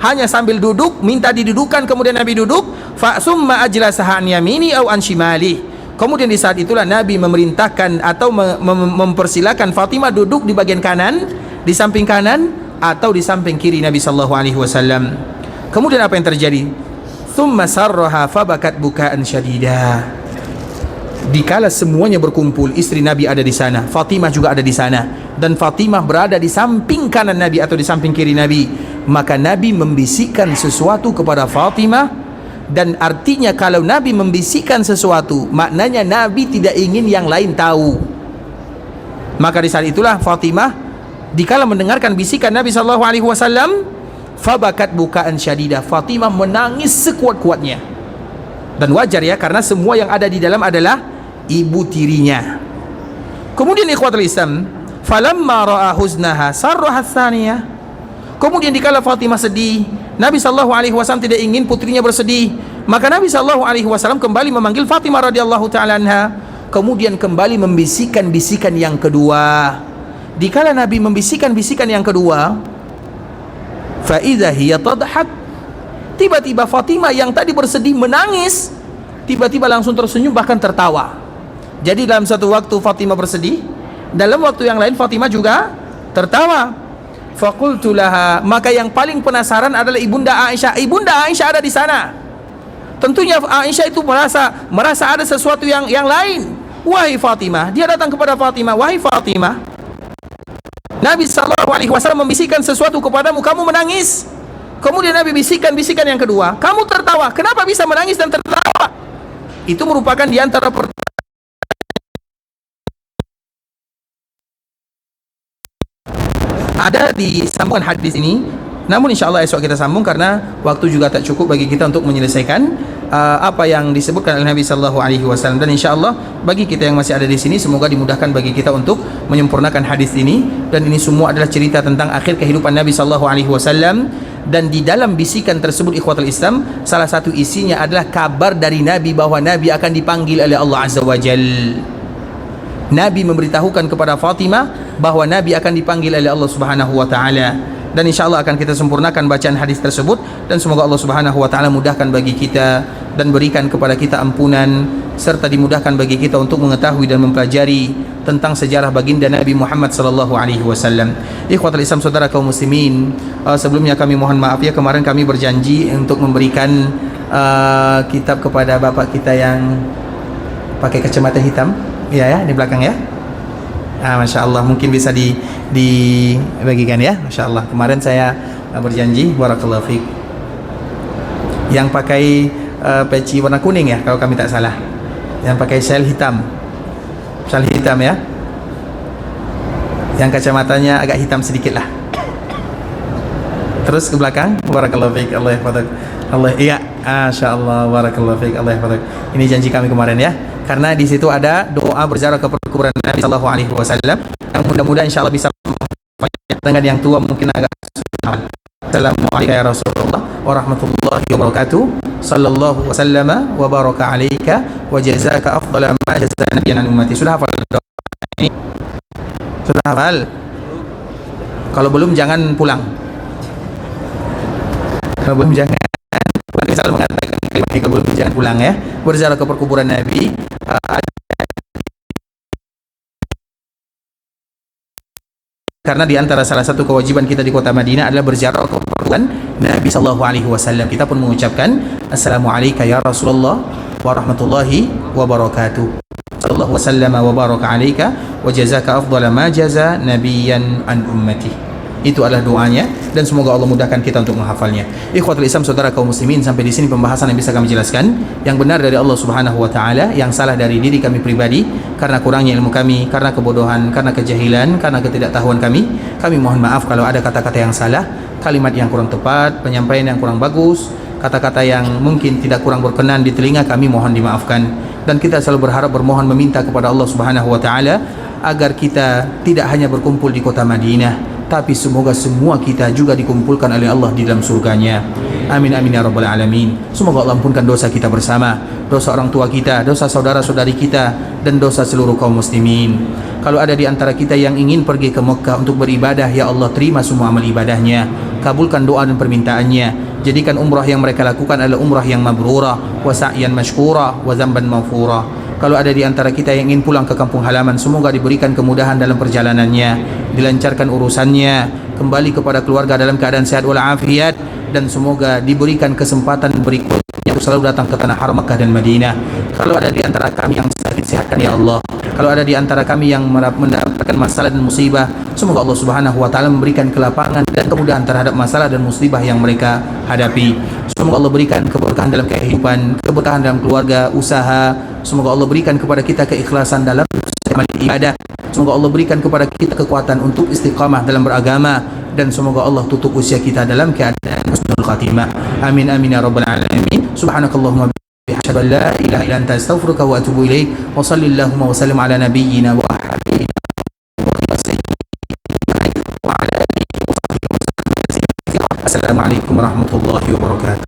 hanya sambil duduk, minta didudukan, kemudian Nabi duduk, fa summa ajlasaha an yamini aw an shimali. Kemudian di saat itulah Nabi memerintahkan atau mempersilakan Fatimah duduk di bagian kanan, di samping kanan atau di samping kiri Nabi SAW. Kemudian apa yang terjadi? Thumma sarraha fabakat bukaan syadida. Dikala semuanya berkumpul, istri Nabi ada di sana, Fatimah juga ada di sana, dan Fatimah berada di samping kanan Nabi atau di samping kiri Nabi, maka Nabi membisikkan sesuatu kepada Fatimah. Dan artinya kalau Nabi membisikkan sesuatu, maknanya Nabi tidak ingin yang lain tahu. Maka di saat itulah Fatimah, dikala mendengarkan bisikan Nabi SAW, fabakat bukaan syadidah, Fatimah menangis sekuat-kuatnya. Dan wajar ya, karena semua yang ada di dalam adalah ibu tirinya. Kemudian ikhwatul Islam, falamma ra'a huznaha sarraha tsaniyah. Kemudian dikala Fatimah sedih, Nabi SAW tidak ingin putrinya bersedih, maka Nabi SAW kembali memanggil Fatimah radhiyallahu taala anha, kemudian kembali membisikkan bisikan yang kedua. Dikala Nabi membisikkan bisikan yang kedua, fa idza hiya tadhak, tiba-tiba Fatimah yang tadi bersedih menangis, tiba-tiba langsung tersenyum, bahkan tertawa. Jadi dalam satu waktu Fatimah bersedih, dalam waktu yang lain Fatimah juga tertawa. Faqultu laha, maka yang paling penasaran adalah ibunda Aisyah. Ibunda Aisyah ada di sana. Tentunya Aisyah itu merasa ada sesuatu yang lain. Wahai Fatimah, dia datang kepada Fatimah, wahai Fatimah, Nabi SAW membisikkan sesuatu kepadamu, kamu menangis. Kemudian Nabi bisikkan bisikan yang kedua, kamu tertawa. Kenapa bisa menangis dan tertawa? Itu merupakan di antara ada di sambungan hadis ini. Namun insya Allah esok kita sambung, karena waktu juga tak cukup bagi kita untuk menyelesaikan apa yang disebutkan oleh Nabi SAW. Dan insya Allah bagi kita yang masih ada di sini, semoga dimudahkan bagi kita untuk menyempurnakan hadis ini. Dan ini semua adalah cerita tentang akhir kehidupan Nabi SAW. Dan di dalam bisikan tersebut ikhwatul Islam, salah satu isinya adalah kabar dari Nabi bahwa Nabi akan dipanggil oleh Allah Azza wa Jal. Nabi memberitahukan kepada Fatimah bahwa Nabi akan dipanggil oleh Allah Subhanahu wa taala. Dan insya-Allah akan kita sempurnakan bacaan hadis tersebut, dan semoga Allah Subhanahu wa taala mudahkan bagi kita dan berikan kepada kita ampunan, serta dimudahkan bagi kita untuk mengetahui dan mempelajari tentang sejarah baginda Nabi Muhammad sallallahu alaihi wasallam. Ikhwatul Islam, saudara kaum muslimin, sebelumnya kami mohon maaf ya, kemarin kami berjanji untuk memberikan kitab kepada bapak kita yang pakai kacamata hitam. Ya, di belakang ya. Masya Allah, mungkin bisa dibagikan ya. Masya Allah, kemarin saya berjanji, barakallahu fiik, yang pakai peci warna kuning ya, kalau kami tak salah, yang pakai sel hitam ya, yang kacamatanya agak hitam sedikit lah. Terus ke belakang, barakallahu fiik, Allah yahfadak. Iya, Masya Allah, barakallahu fiik, Allah yahfadak. Ini janji kami kemarin ya, karena di situ ada doa berziarah ke kuburan Nabi sallallahu alaihi wasallam, yang mudah-mudahan insyaallah bisa dengan yang tua mungkin agak susah. Assalamualaikum ya Rasulullah wa rahmatullahi wa barakatuh. Sallallahu wasallama wa baraka alaika wa jazaka afdala ma jaza nabiyyan ummati. Sudah hafal doa ini? Sudah hafal? Kalau belum jangan pulang. Belum jangan. Nabi SAW mengatakan kalimat ini belum jangan pulang ya. Berziarah ke perkuburan Nabi. Karena di antara salah satu kewajiban kita di kota Madinah adalah berziarah ke perkuburan Nabi sallallahu alaihi wasallam. Kita pun mengucapkan assalamualaikum ya Rasulullah wa rahmatullahi wa barakatuh. Sallallahu wasallam wa baraka alaika wa jazaka afdhala ma jaza nabiyyan an ummati. Itu adalah doanya dan semoga Allah mudahkan kita untuk menghafalnya. Ikhwatul Islam, saudara kaum muslimin, sampai di sini pembahasan yang bisa kami jelaskan. Yang benar dari Allah Subhanahu wa taala, yang salah dari diri kami pribadi karena kurangnya ilmu kami, karena kebodohan, karena kejahilan, karena ketidaktahuan kami. Kami mohon maaf kalau ada kata-kata yang salah, kalimat yang kurang tepat, penyampaian yang kurang bagus, kata-kata yang mungkin tidak kurang berkenan di telinga kami, mohon dimaafkan. Dan kita selalu berharap, bermohon, meminta kepada Allah Subhanahu wa taala agar kita tidak hanya berkumpul di kota Madinah, tapi semoga semua kita juga dikumpulkan oleh Allah di dalam surganya. Amin amin ya rabbal alamin. Semoga Allah ampunkan dosa kita bersama, dosa orang tua kita, dosa saudara-saudari kita, dan dosa seluruh kaum muslimin. Kalau ada di antara kita yang ingin pergi ke Mekah untuk beribadah, ya Allah terima semua amal ibadahnya, kabulkan doa dan permintaannya. Jadikan umrah yang mereka lakukan adalah umrah yang mabrurah, wa sa'yan mashkura, wa dzamban maghfura. Kalau ada di antara kita yang ingin pulang ke kampung halaman, semoga diberikan kemudahan dalam perjalanannya, dilancarkan urusannya, kembali kepada keluarga dalam keadaan sehat walafiat, dan semoga diberikan kesempatan berikutnya untuk selalu datang ke tanah haram Makkah dan Madinah. Kalau ada di antara kami yang sakit, sehatkan ya Allah. Kalau ada di antara kami yang mendapatkan masalah dan musibah, semoga Allah Subhanahu wa taala memberikan kelapangan dan kemudahan terhadap masalah dan musibah yang mereka hadapi. Semoga Allah berikan keberkahan dalam kehidupan, keberkahan dalam keluarga, usaha. Semoga Allah berikan kepada kita keikhlasan dalam ibadah. Semoga Allah berikan kepada kita kekuatan untuk istiqamah dalam beragama, dan semoga Allah tutup usia kita dalam keadaan husnul khatimah. Amin amin ya rabbal alamin. Subhanakallahumma bihamdika la ilaha illa anta astaghfiruka wa atubu ilaik. Wa sallallahu wa sallim ala nabiyyina wa habibina wa ala alihi wa sahbihi wa sallam. Assalamualaikum warahmatullahi wabarakatuh.